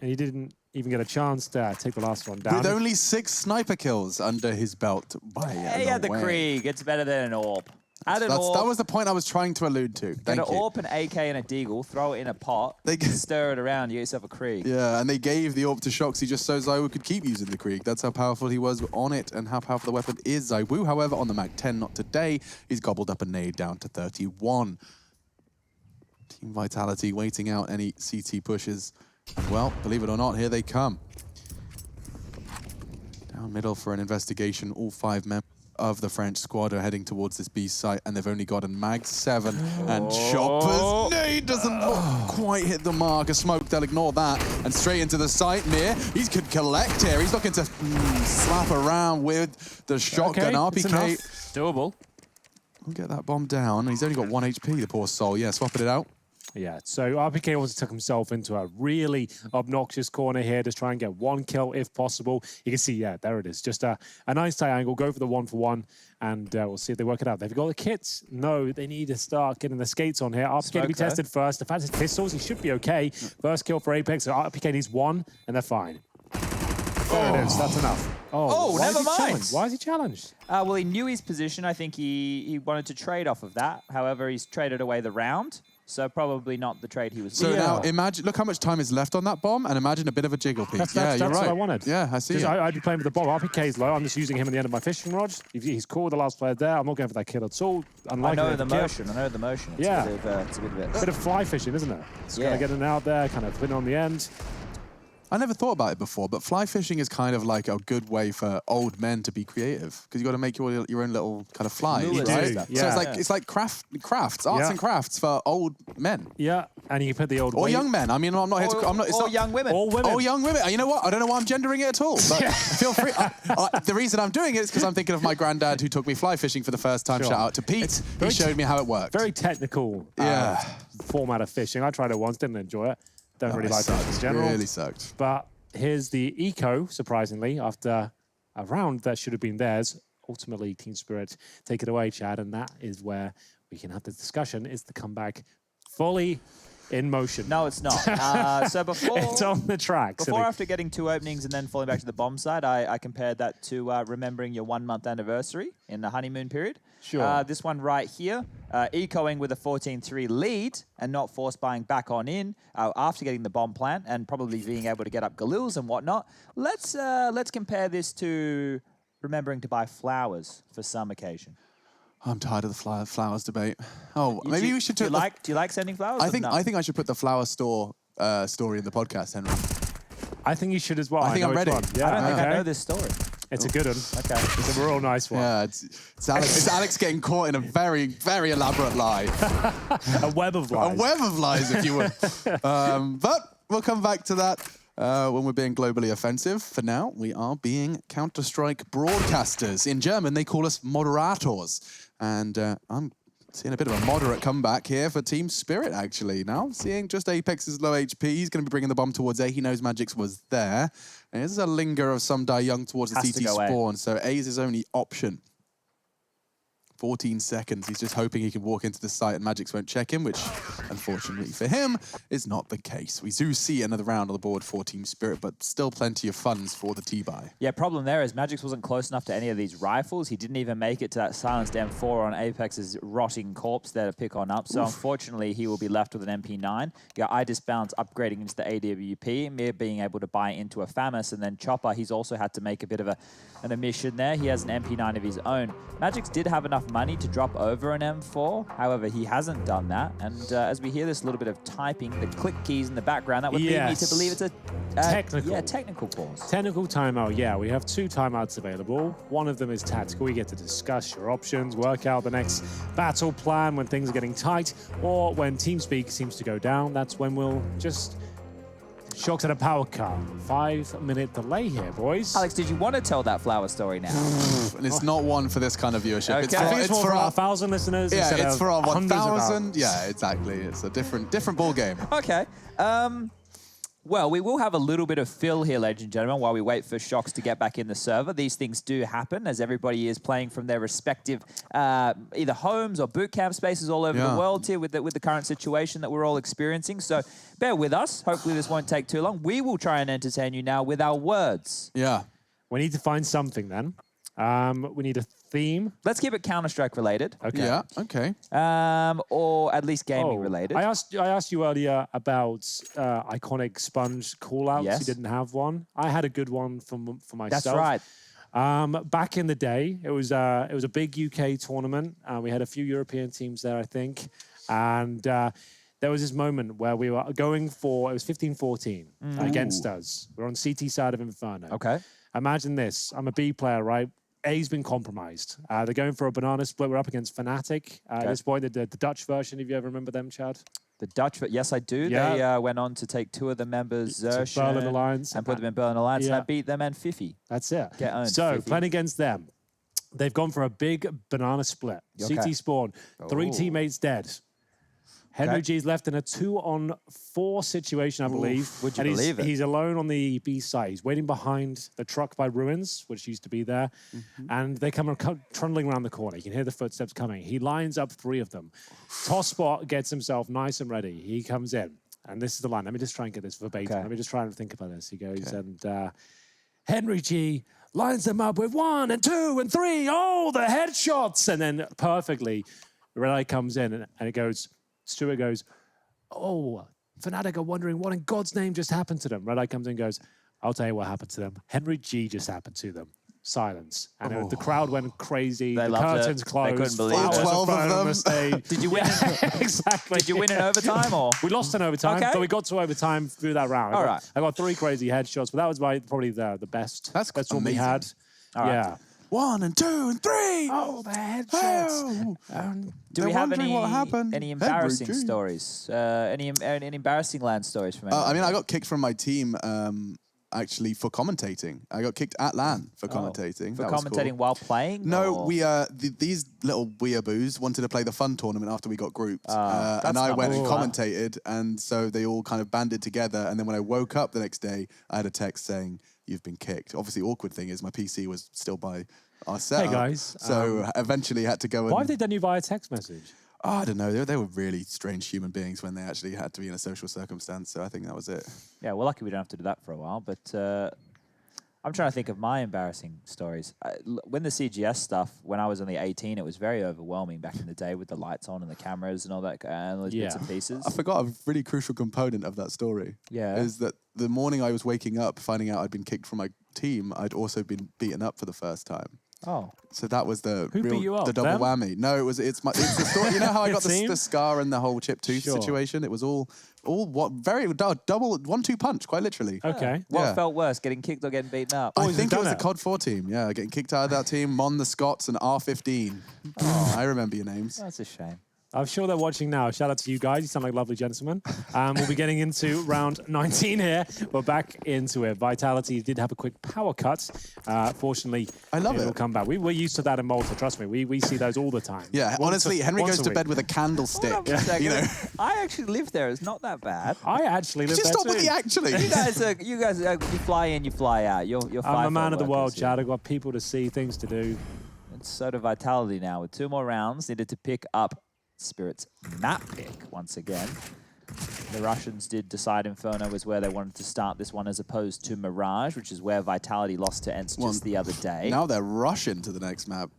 And he didn't even get a chance to take the last one down. With only 6 sniper kills under his belt. He had the Krieg. It's better than an AWP. Add an AWP. That was the point I was trying to allude to. Get an AWP, an AK, and a Deagle. Throw it in a pot. Stir it around. You get yourself a Krieg. Yeah, and they gave the AWP to Shoxy just so ZywOo could keep using the Krieg. That's how powerful he was on it and how powerful the weapon is. ZywOo, however, on the Mag 10, not today. He's gobbled up a nade down to 31. Team Vitality waiting out any CT pushes. Well, believe it or not, here they come. Down middle for an investigation. All 5 members of the French squad are heading towards this B site, and they've only got a Mag 7. And Chopper's nade doesn't quite hit the mark. A smoke, they'll ignore that. And straight into the site, Mir. He could collect here. He's looking to slap around with the shotgun RPK. Doable. We'll get that bomb down. He's only got 1 HP, the poor soul. Yeah, swapping it out. Yeah, so RPK wants to tuck himself into a really obnoxious corner here, just try and get 1 kill if possible. You can see, yeah, there it is. Just a nice tight angle, go for the 1-for-1, and we'll see if they work it out. They've got the kits. No, they need to start getting the skates on here. RPK to be tested first. The fact is pistols, he should be okay. First kill for Apex, so RPK needs 1, and they're fine. There it is, that's enough. Oh, never mind. Why is he challenged? Well, he knew his position. I think he wanted to trade off of that. However, he's traded away the round. So probably not the trade he was So doing. now imagine, look how much time is left on that bomb, and imagine a bit of a jiggle peak. That's you're right. what I wanted. Yeah, I see it. I'd be playing with the bomb. RPK's low. I'm just using him at the end of my fishing rod. He's cool, the last player there. I'm not going for that kill at all. I know the motion. It's yeah. It's a bit of it. Bit of fly fishing, isn't it? Just kind of getting out there, kind of putting on the end. I never thought about it before, but fly fishing is kind of like a good way for old men to be creative, because you got to make your own little kind of flies, right? Yeah. So it's like crafts, arts and crafts for old men. Yeah, and you can put the old or young men. I mean, I'm not here to. I'm not. It's not young women. All women. Oh, young women. You know what? I don't know why I'm gendering it at all. But feel free. The reason I'm doing it is because I'm thinking of my granddad who took me fly fishing for the first time. Sure. Shout out to Pete. He showed me how it worked. Very technical format of fishing. I tried it once, didn't enjoy it. Don't really like it in general. Really sucked. But here's the eco, surprisingly, after a round that should have been theirs. Ultimately, Team Spirit take it away, Chad, and that is where we can have the discussion. Is the comeback fully in motion? No, it's not. So before it's on the track. Before, after getting 2 openings and then falling back to the bomb side, I compared that to remembering your 1-month anniversary in the honeymoon period. Sure. This one right here, ecoing with a 14-3 lead and not force buying back on in after getting the bomb plant and probably being able to get up Galils and whatnot. Let's compare this to remembering to buy flowers for some occasion. I'm tired of the flowers debate. Oh, maybe we should do you like sending flowers? I think I should put the flower store story in the podcast, Henry. I think you should as well. I think I'm ready. Yeah, I don't think I know this story. It's a good one. Okay. It's a real nice one. Yeah, it's Alex getting caught in a very, very elaborate lie. A web of lies. A web of lies, if you would. But We'll come back to that when we're being globally offensive. For now, we are being Counter-Strike broadcasters. In German, they call us Moderators. And I'm seeing a bit of a moderate comeback here for Team Spirit, actually. Now, seeing just Apex's low HP. He's going to be bringing the bomb towards A. He knows Magic's was there. And there's a linger of some Die Young towards the CT spawn. So A is his only option. 14 seconds. He's just hoping he can walk into the site and Magix won't check him, which, unfortunately for him, is not the case. We do see another round on the board for Team Spirit, but still plenty of funds for the T-buy. Yeah, problem there is Magix wasn't close enough to any of these rifles. He didn't even make it to that silenced M4 on Apex's rotting corpse there to pick on up. So unfortunately, he will be left with an MP9. You got IDisbounce upgrading into the AWP, Mir being able to buy into a FAMAS, and then Chopper, he's also had to make a bit of an omission there. He has an MP9 of his own. Magix did have enough money to drop over an M4. However, he hasn't done that. And as we hear this little bit of typing, the click keys in the background, that would lead me to believe it's a technical pause. Technical timeout, yeah. We have 2 timeouts available. One of them is tactical. You get to discuss your options, work out the next battle plan when things are getting tight, or when TeamSpeak seems to go down. That's when we'll just shock to the power cut. 5-minute delay here, boys. Alex, did you want to tell that flower story now? And it's not one for this kind of viewership. Okay. I think it's more for our 1,000 listeners. Yeah, it's for our 1,000. Yeah, exactly. It's a different ball game. Okay. Well, we will have a little bit of fill here, ladies and gentlemen, while we wait for Shocks to get back in the server. These things do happen as everybody is playing from their respective either homes or boot camp spaces all over the world here with the current situation that we're all experiencing. So bear with us. Hopefully this won't take too long. We will try and entertain you now with our words. Yeah. We need to find something then. We need a theme. Let's keep it Counter-Strike related. Okay. Yeah, okay. Or at least gaming related. I asked you earlier about iconic sponge call-outs. Yes. You didn't have one. I had a good one for myself. That's right. Back in the day, it was a big UK tournament. We had a few European teams there, I think. And there was this moment where we were going for, it was 15-14 against us. We're on CT side of Inferno. Okay. Imagine this. I'm a B player, right? A's been compromised. They're going for a banana split. We're up against Fnatic. At this point, the Dutch version, if you ever remember them, Chad? The Dutch, yes, I do. Yeah. They went on to take 2 of the members, Berlin Alliance. and put them in Berlin Alliance, and I beat them and Fifi. That's it. Get owned, So, Fifi. playing against them, they've gone for a big banana split. Okay. CT spawn, 3 teammates dead. Henry G's left in a 2-on-4 situation, I believe. Would you and believe it? He's alone on the B side. He's waiting behind the truck by Ruins, which used to be there. And they come trundling around the corner. You can hear the footsteps coming. He lines up 3 of them. Tosspot gets himself nice and ready. He comes in. And this is the line. Let me just try and get this verbatim. Okay. Let me just try and think about this. He goes, and Henry G lines them up with 1 and 2 and 3. Oh, the headshots. And then perfectly, Red Eye comes in and it goes... Stuart goes, oh, Fnatic are wondering what in God's name just happened to them. Red Eye comes in and goes, I'll tell you what happened to them. Henry G just happened to them. Silence. And the crowd went crazy. They the loved curtains it. closed. They couldn't believe it. 12 of them. On the stage. Did you win? Exactly. Did you win in overtime or? We lost in overtime, Okay. but we got to overtime through that round. All right. I got 3 crazy headshots, but that was probably the best. That's one we amazing. had. All right. Yeah. 1 and 2 and 3. Oh, the headshots. Do we have what happened. any embarrassing Henry G. stories? Any embarrassing LAN stories from anyone? I mean, I got kicked from my team actually for commentating. I got kicked at LAN for commentating. For That was commentating cool. while playing? No, or? we these little weeaboos wanted to play the fun tournament after we got grouped, and that's I not went and cool. commentated, and so they all kind of banded together. And then when I woke up the next day, I had a text saying, "You've been kicked." Obviously, awkward thing is my PC was still by our setup. guys, So eventually had to go and. Why have they done you via text message? Oh, I don't know. They were really strange human beings when they actually had to be in a social circumstance. So I think that was it. Yeah, well, lucky we don't have to do that for a while. But I'm trying to think of my embarrassing stories. When the CGS stuff, when I was only 18, it was very overwhelming back in the day with the lights on and the cameras and all that, and those bits and pieces. I forgot a really crucial component of that story. Yeah. Is that the morning I was waking up, finding out I'd been kicked from my team, I'd also been beaten up for the first time. Oh. So that was the Who beat you up, the double them? whammy. No, it's the story. You know how I got Team? the scar and the whole chip tooth Sure. situation? It was all very double 1-2 punch, quite literally. Okay. What Yeah. felt worse, getting kicked or getting beaten up? I Boys think have it was done the it. COD 4 team. Yeah, getting kicked out of that team. Mon the Scots and R15. I remember your names. That's a shame. I'm sure they're watching now. Shout out to you guys. You sound like lovely gentlemen. We'll be getting into round 19 here. We're back into it. Vitality did have a quick power cut. Fortunately, I love it. It'll come back. We're used to that in Malta. Trust me. We see those all the time. Yeah, honestly, Henry goes to bed with a candlestick. Hold on a second. You know, I actually live there. It's not that bad. I actually live just there stop too. with the actually. You guys, you fly in, you fly out. You're I'm a man of the world, workers Chad. I've got people to see, things to do. And so do Vitality now with 2 more rounds. Needed to pick up Spirit's map pick once again. The Russians did decide Inferno was where they wanted to start this one as opposed to Mirage, which is where Vitality lost to ENCE just the other day. Now they're rushing to the next map.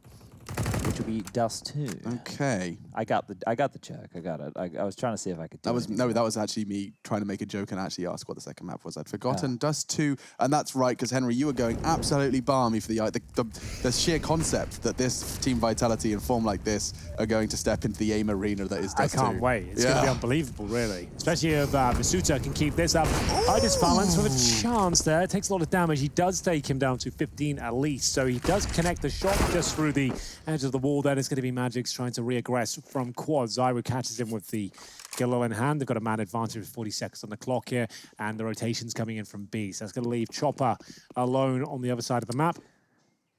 Which will be Dust 2. Okay. I got the check. I got it. I was trying to see if I could do That was anything. no, that was actually me trying to make a joke and actually ask what the second map was. I'd forgotten. Dust 2, and that's right because Henry, you were going absolutely balmy for the sheer concept that this Team Vitality in form like this are going to step into the AIM arena that is Dust 2. I can't wait. It's going to be unbelievable, really. Especially if Masuta can keep this up. Idis balance with a chance there. It takes a lot of damage. He does take him down to 15 at least, so he does connect the shot just through the edge of the wall. Then it's going to be Magic's trying to reaggress from quad. Zyro catches him with the Gillo in hand. They've got a man advantage with 40 seconds on the clock here, and the rotation's coming in from B. So that's going to leave Chopper alone on the other side of the map.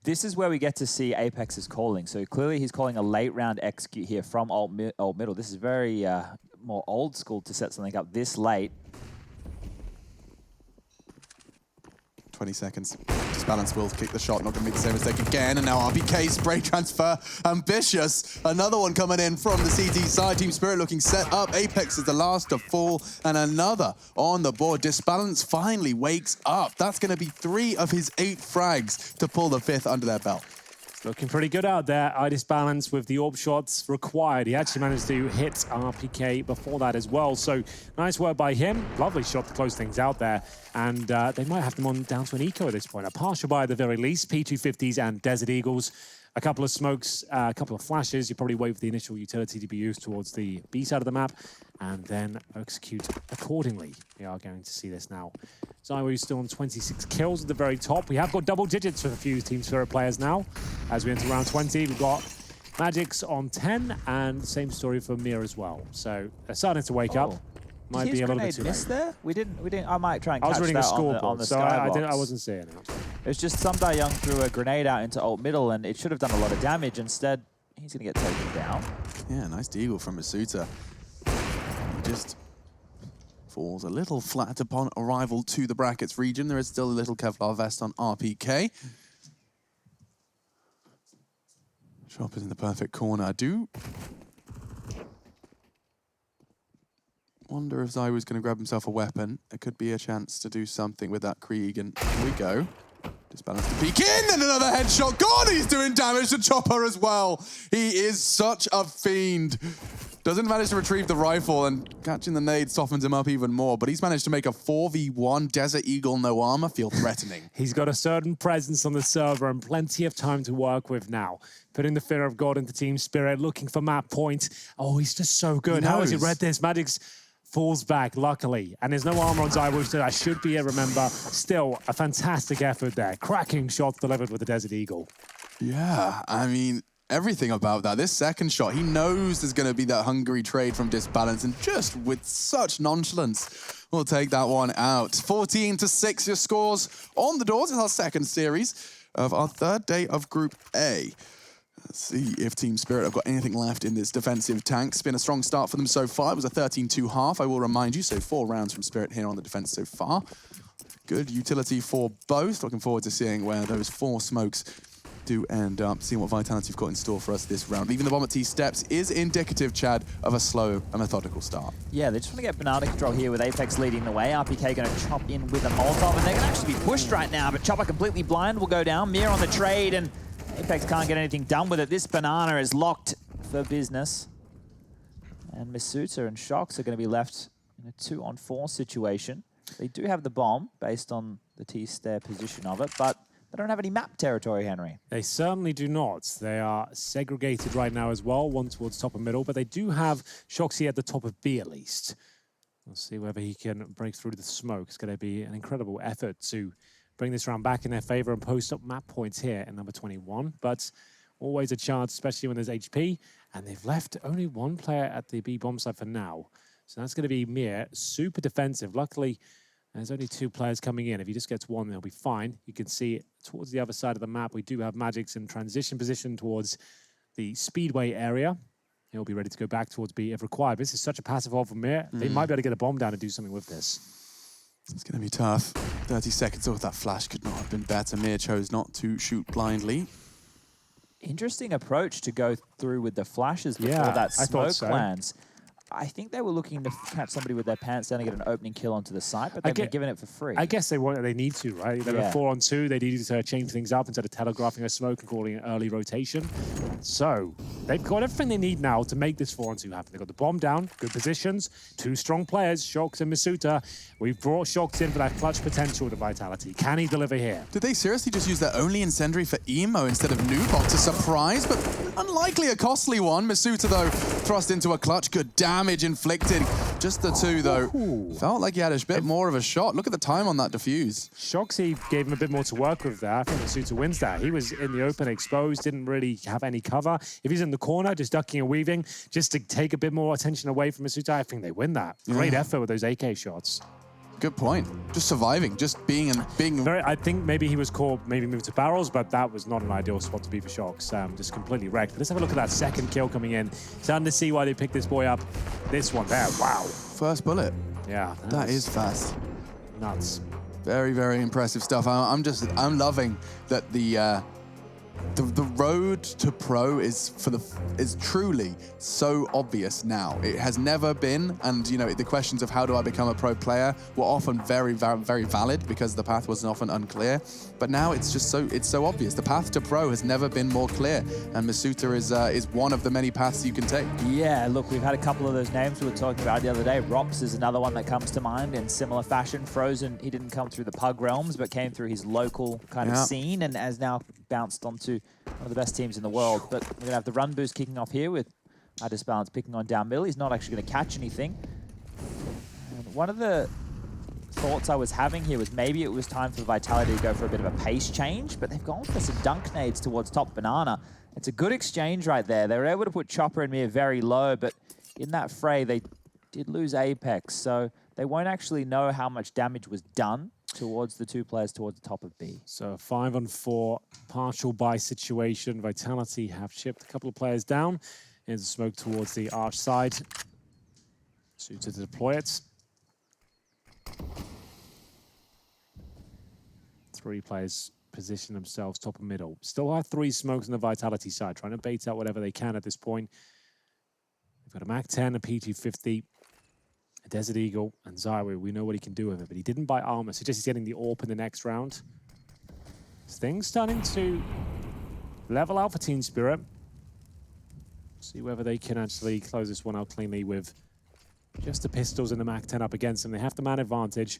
This is where we get to see Apex's calling. So clearly he's calling a late round execute here from old middle. This is very more old school to set something up this late. 20 seconds. Disbalance will kick the shot, not going to make the same mistake again. And now RPK, spray transfer, ambitious. Another one coming in from the CT side. Team Spirit looking set up. Apex is the last to fall, and another on the board. Disbalance finally wakes up. That's going to be 3 of his 8 frags to pull the 5th under their belt. Looking pretty good out there. Idis balance with the AWP shots required. He actually managed to hit RPK before that as well. So nice work by him. Lovely shot to close things out there. And they might have them on down to an eco at this point. A partial buy at the very least. P250s and Desert Eagles. A couple of smokes, a couple of flashes. You probably wait for the initial utility to be used towards the B side of the map and then execute accordingly. We are going to see this now. Zyro still on 26 kills at the very top. We have got double digits for a few Team Spirit players now. As we enter round 20, we've got Magic's on 10 and same story for Mir as well. So they're starting to wake up. Might be a little bit too late. There? We didn't. I might try and catch that I was reading a scoreboard, on the so skybox. I wasn't seeing it. It was just some Young threw a grenade out into ult middle, and it should have done a lot of damage. Instead, he's going to get taken down. Yeah, nice deagle from Masuta. He just falls a little flat upon arrival to the brackets region. There is still a little Kevlar vest on RPK. Chopper's in the perfect corner. I do wonder if Zyro's going to grab himself a weapon. It could be a chance to do something with that Krieg, and here we go. Disbalance to peek in, and another headshot. God, he's doing damage to Chopper as well. He is such a fiend. Doesn't manage to retrieve the rifle, and catching the nade softens him up even more, but he's managed to make a 4v1 Desert Eagle no armor feel threatening. He's got a certain presence on the server and plenty of time to work with now. Putting the fear of God into Team Spirit, looking for map point. Oh, he's just so good. How has he read this? Magic's falls back, luckily. And there's no armor on Zyro, so I should be able to remember. Still, a fantastic effort there. Cracking shots delivered with the Desert Eagle. Yeah, I mean, everything about that. This second shot, he knows there's going to be that hungry trade from Disbalance, and just with such nonchalance, we'll take that one out. 14-6 your scores on the doors. It's our second series of our third day of Group A. Let's see if Team Spirit have got anything left in this defensive tank. It's been a strong start for them so far. It was a 13-2 half, I will remind you, so 4 rounds from Spirit here on the defense so far. Good utility for both. Looking forward to seeing where those 4 smokes do end up, seeing what Vitality have got in store for us this round. Leaving the bomb at T steps is indicative, Chad, of a slow and methodical start. Yeah, they just want to get banana control here with Apex leading the way. RPK going to chop in with a Molotov, and they're going to actually be pushed right now, but Chopper completely blind will go down. Mir on the trade, and Apex can't get anything done with it. This banana is locked for business. And Masuta and Shox are going to be left in a 2-on-4 situation. They do have the bomb based on the T-stair position of it, but they don't have any map territory, Henry. They certainly do not. They are segregated right now as well, one towards top and middle, but they do have Shoxy at the top of B at least. We'll see whether he can break through the smoke. It's going to be an incredible effort to bring this round back in their favor and post up map points here in number 21. But always a chance, especially when there's HP And they've left only one player at the B bomb site for now. So that's going to be Mir, super defensive. Luckily, there's only 2 players coming in. If he just gets one, they'll be fine. You can see towards the other side of the map, we do have Magic's in transition position towards the Speedway area. He'll be ready to go back towards B if required. This is such a passive hold from Mir. They might be able to get a bomb down and do something with this. It's going to be tough. 30 seconds off that flash could not have been better. Mir chose not to shoot blindly. Interesting approach to go through with the flashes before that smoke lands. I think they were looking to catch somebody with their pants down and get an opening kill onto the site, but they've been giving it for free. I guess they need to, right? They were 4 on 2. They needed to change things up instead of telegraphing a smoke and calling it early rotation. So they've got everything they need now to make this 4 on 2 happen. They've got the bomb down, good positions, 2 strong players, Shox and Masuta. We've brought Shox in for that clutch potential to Vitality. Can he deliver here? Did they seriously just use their only incendiary for Emo instead of Nubok to surprise? But unlikely a costly one. Masuta, though, thrust into a clutch. Good damage inflicted. Just the 2, though. Felt like he had a bit more of a shot. Look at the time on that defuse. Shoxy gave him a bit more to work with there. I think Masuta wins that. He was in the open, exposed, didn't really have any cover. If he's in the corner, just ducking and weaving, just to take a bit more attention away from Masuta, I think they win that. Great effort with those AK shots. Good point. Just surviving, just being. I think maybe he was caught, maybe moved to barrels, but that was not an ideal spot to be for Shox. Just completely wrecked. But let's have a look at that second kill coming in. Starting to see why they picked this boy up. This one there, wow. First bullet. Yeah. That is fast. Nuts. Very, very impressive stuff. I'm loving that the road to pro is truly so obvious now. It has never been, and you know, the questions of how do I become a pro player were often very, very valid because the path was often unclear. But now it's just so obvious. The path to pro has never been more clear, and Masuta is one of the many paths you can take. Yeah, look, we've had a couple of those names we were talking about the other day. Rops is another one that comes to mind in similar fashion. Frozen, he didn't come through the Pug realms, but came through his local kind of scene and has now bounced onto one of the best teams in the world. But we're going to have the run boost kicking off here with Disbalance picking on down middle. He's not actually going to catch anything. And one of the thoughts I was having here was maybe it was time for Vitality to go for a bit of a pace change, but they've gone for some dunk nades towards top banana. It's a good exchange right there. They were able to put Chopper and Mir very low, but in that fray, they did lose Apex, so they won't actually know how much damage was done towards the 2 players towards the top of B. So 5 on 4, partial buy situation. Vitality have chipped a couple of players down into smoke towards the arch side. Suited to deploy it. 3 players position themselves top and middle. Still have 3 smokes on the Vitality side, trying to bait out whatever they can at this point. They've got a MAC-10, a P250, a Desert Eagle, and Zywi. We know what he can do with it, but he didn't buy armor, so just he's getting the AWP in the next round. Things starting to level out for Team Spirit. See whether they can actually close this one out cleanly with just the pistols and the MAC-10 up against them. They have the man advantage.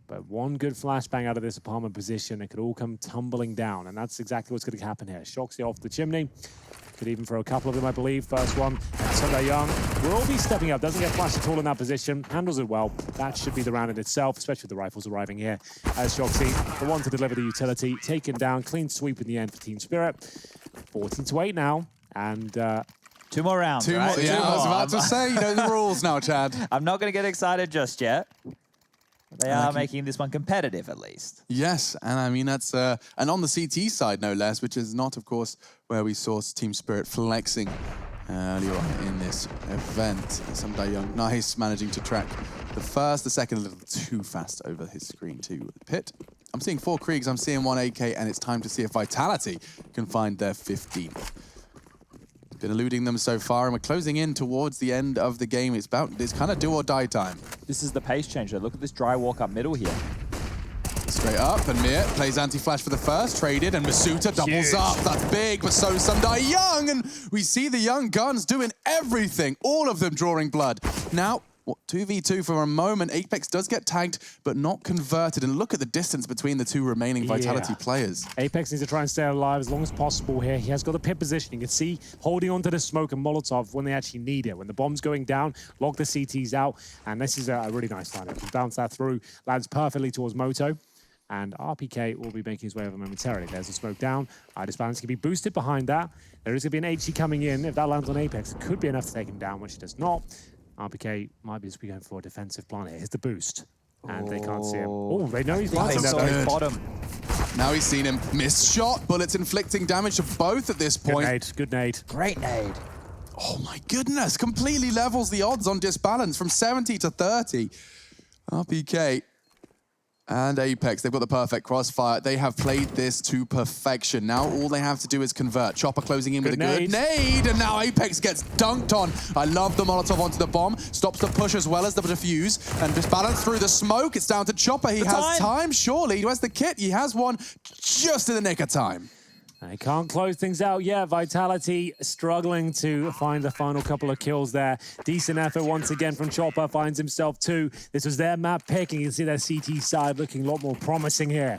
But one good flashbang out of this apartment position, it could all come tumbling down, and that's exactly what's going to happen here. Shoxy off the chimney. Could even throw a couple of them, I believe. First one, Sunday Young will be stepping up. Doesn't get flashed at all in that position. Handles it well. That should be the round in itself, especially with the rifles arriving here. As Shoxy, the one to deliver the utility, taken down. Clean sweep in the end for Team Spirit. 14-8 now, and 2 more rounds, Two right? more, yeah, I was about to say, you know the rules now, Chad. I'm not going to get excited just yet. They are making this one competitive, at least. Yes, and I mean, that's... and on the CT side, no less, which is not, of course, where we saw Team Spirit flexing earlier on in this event. Some Young, nice, managing to track the first, the second a little too fast over his screen to Pit. I'm seeing 4 Kriegs, I'm seeing 1 AK, and it's time to see if Vitality can find their 15th. Been eluding them so far, and we're closing in towards the end of the game. It's kind of do or die time. This is the pace change, though. Look at this dry walk up middle here. Straight up, and Mir plays anti-flash for the first, traded, and Masuta doubles up. That's big, but so is Young, and we see the Young guns doing everything, all of them drawing blood. Now, 2v2 for a moment. Apex does get tagged, but not converted. And look at the distance between the 2 remaining Vitality players. Apex needs to try and stay alive as long as possible here. He has got a pit position. You can see holding onto the smoke and Molotov when they actually need it. When the bomb's going down, lock the CTs out. And this is a really nice line. He bounce that through, lands perfectly towards Moto. And RPK will be making his way over momentarily. There's a smoke down. Disbalance can be boosted behind that. There is going to be an HE coming in. If that lands on Apex, it could be enough to take him down, which it does not. RPK might be just going for a defensive plan here. Here's the boost. And they can't see him. Oh, they know he's landing Nice. that. Bottom. Now he's seen him. Missed shot. Bullets inflicting damage to both at this point. Good nade. Good nade. Great nade. Oh my goodness. Completely levels the odds on Disbalance from 70 to 30. RPK and Apex, they've got the perfect crossfire. They have played this to perfection. Now all they have to do is convert. Chopper closing in with a good nade, and now Apex gets dunked on. I love the Molotov onto the bomb. Stops the push as well as the defuse, and Disbalance through the smoke. It's down to Chopper. He has time, surely. Where's the kit? He has one just in the nick of time. They can't close things out yet. Vitality struggling to find the final couple of kills there. Decent effort once again from Chopper. Finds himself 2. This was their map pick, and you can see their CT side looking a lot more promising here.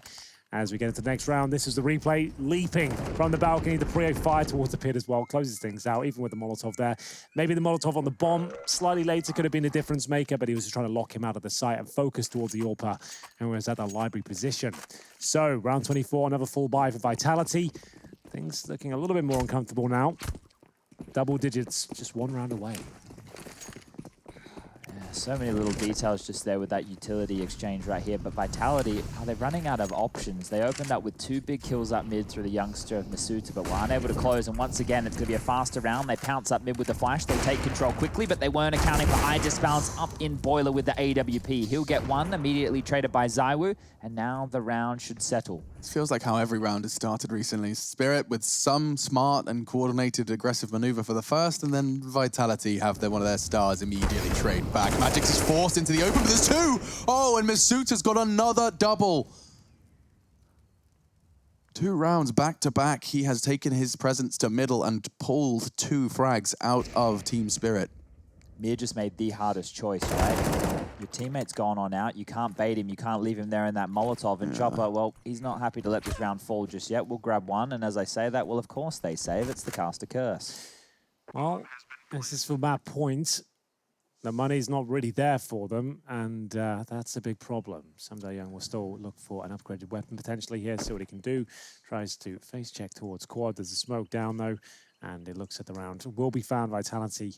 As we get into the next round, this is the replay. Leaping from the balcony, the pre fire towards the pit as well. Closes things out, even with the Molotov there. Maybe the Molotov on the bomb slightly later could have been a difference maker, but he was just trying to lock him out of the sight and focus towards the AWPer, and was at that library position. So, round 24, another full buy for Vitality. Things looking a little bit more uncomfortable now. Double digits, just one round away. So many little details just there with that utility exchange right here. But Vitality, are they running out of options? They opened up with 2 big kills up mid through the youngster of Masuta, but were unable to close. And once again, it's going to be a faster round. They pounce up mid with the flash. They take control quickly, but they weren't accounting for high disbalance up in Boiler with the AWP. He'll get one, immediately traded by Zywoo, and now the round should settle. It feels like how every round has started recently. Spirit with some smart and coordinated aggressive maneuver for the first, and then Vitality have one of their stars immediately trade back. Magix is forced into the open, but there's 2! Oh, and Masuta's got another double. 2 rounds back to back. He has taken his presence to middle and pulled 2 frags out of Team Spirit. Mir just made the hardest choice, right? Your teammate's gone on out. You can't bait him. You can't leave him there in that Molotov. And Chopper, well, he's not happy to let this round fall just yet. We'll grab one. And as I say that, well, of course they save. It's the caster curse. Well, this is for that point. The money's not really there for them, and that's a big problem. Someday Young will still look for an upgraded weapon potentially here, see what he can do. Tries to face check towards quad. There's a smoke down, though, and it looks at the round. Will be found. Vitality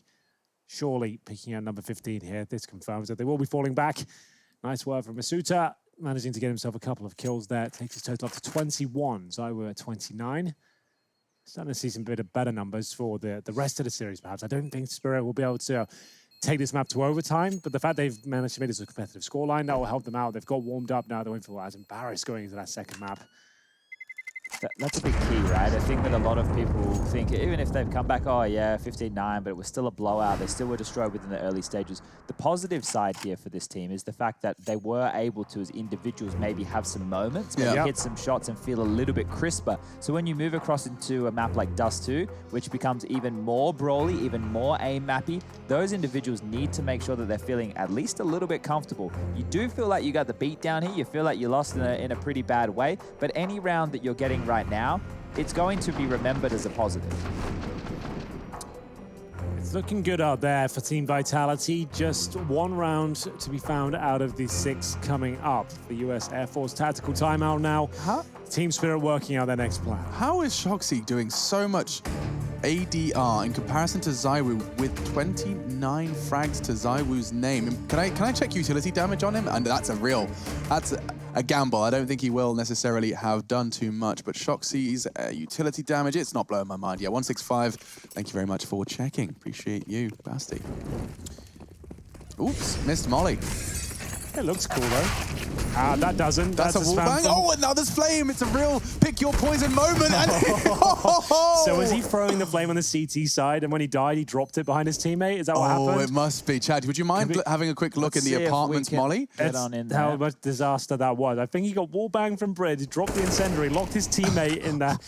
surely picking out number 15 here. This confirms that they will be falling back. Nice work from Masuta, managing to get himself a couple of kills there. Takes his total up to 21. Zywoo at 29. Starting to see some bit of better numbers for the rest of the series, perhaps. I don't think Spirit will be able to take this map to overtime, but the fact they've managed to make this a competitive scoreline, that will help them out. They've got warmed up now. They're waiting for as embarrassed going into that second map. That's a big key, right? I think that a lot of people think, even if they've come back, oh yeah, 15-9, but it was still a blowout. They still were destroyed within the early stages. The positive side here for this team is the fact that they were able to, as individuals, maybe have some moments, maybe hit some shots and feel a little bit crisper. So when you move across into a map like Dust 2, which becomes even more brawly, even more aim-mappy, those individuals need to make sure that they're feeling at least a little bit comfortable. You do feel like you got the beat down here. You feel like you lost in a pretty bad way, but any round that you're getting right now, it's going to be remembered as a positive. It's looking good out there for Team Vitality. Just one round to be found out of the 6 coming up. The US Air Force tactical timeout now. Team Spirit working out their next plan. How is Shoxy doing so much ADR in comparison to Zywoo with 29 frags to Zywoo's name? Can I check utility damage on him? And that's a gamble. I don't think he will necessarily have done too much, but Shoxy's utility damage, it's not blowing my mind. Yeah, 165. Thank you very much for checking. Appreciate you, Basti. Oops, missed Molly. It looks cool, though. That doesn't. That's a wallbang. Oh, and now there's flame. It's a real pick your poison moment. And so was he throwing the flame on the CT side, and when he died, he dropped it behind his teammate? Is that what happened? Oh, it must be. Chad, would you mind having a quick look in the apartments, Molly? Get on in there. How much disaster that was. I think he got wallbanged from Bridge, dropped the incendiary, locked his teammate in the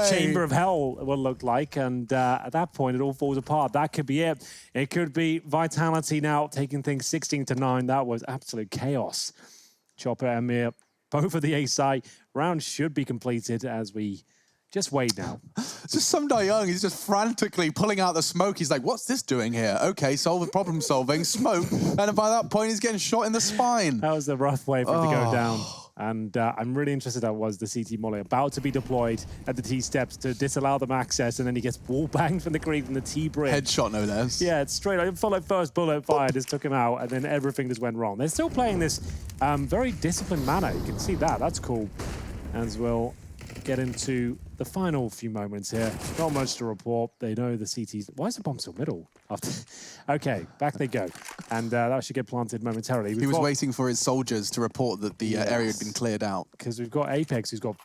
chamber of hell, what it looked like, and at that point, it all falls apart. That could be it. It could be Vitality now taking things 16-9. That was absolute chaos. Chopper and Mir, both of the A side. Round should be completed as we Just wait now. It's just some Young, he's just frantically pulling out the smoke. He's like, what's this doing here? Okay, problem solving, smoke. And by that point, he's getting shot in the spine. That was the rough way for it to go down. And I'm really interested that was the CT molly about to be deployed at the T steps to disallow them access, and then he gets wall banged from the creep from the T bridge. Headshot, no less. Yeah, it's straight. I felt like first bullet fired just took him out, and then everything just went wrong. They're still playing this very disciplined manner. You can see that. That's cool. As we'll get into the final few moments here. Not much to report. They know the CT's... Why is the bomb still middle? Okay, back they go. And that should get planted momentarily. He was waiting for his soldiers to report that the area had been cleared out. Because we've got Apex, who's got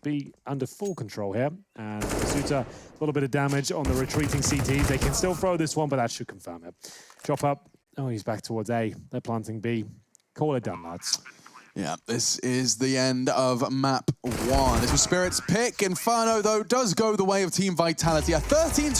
B under full control here. And Masuta, a little bit of damage on the retreating CTs. They can still throw this one, but that should confirm it. Drop up. Oh, he's back towards A. They're planting B. Call it done, lads. Yeah, this is the end of map 1. This was Spirit's pick. Inferno, though, does go the way of Team Vitality. A 13-2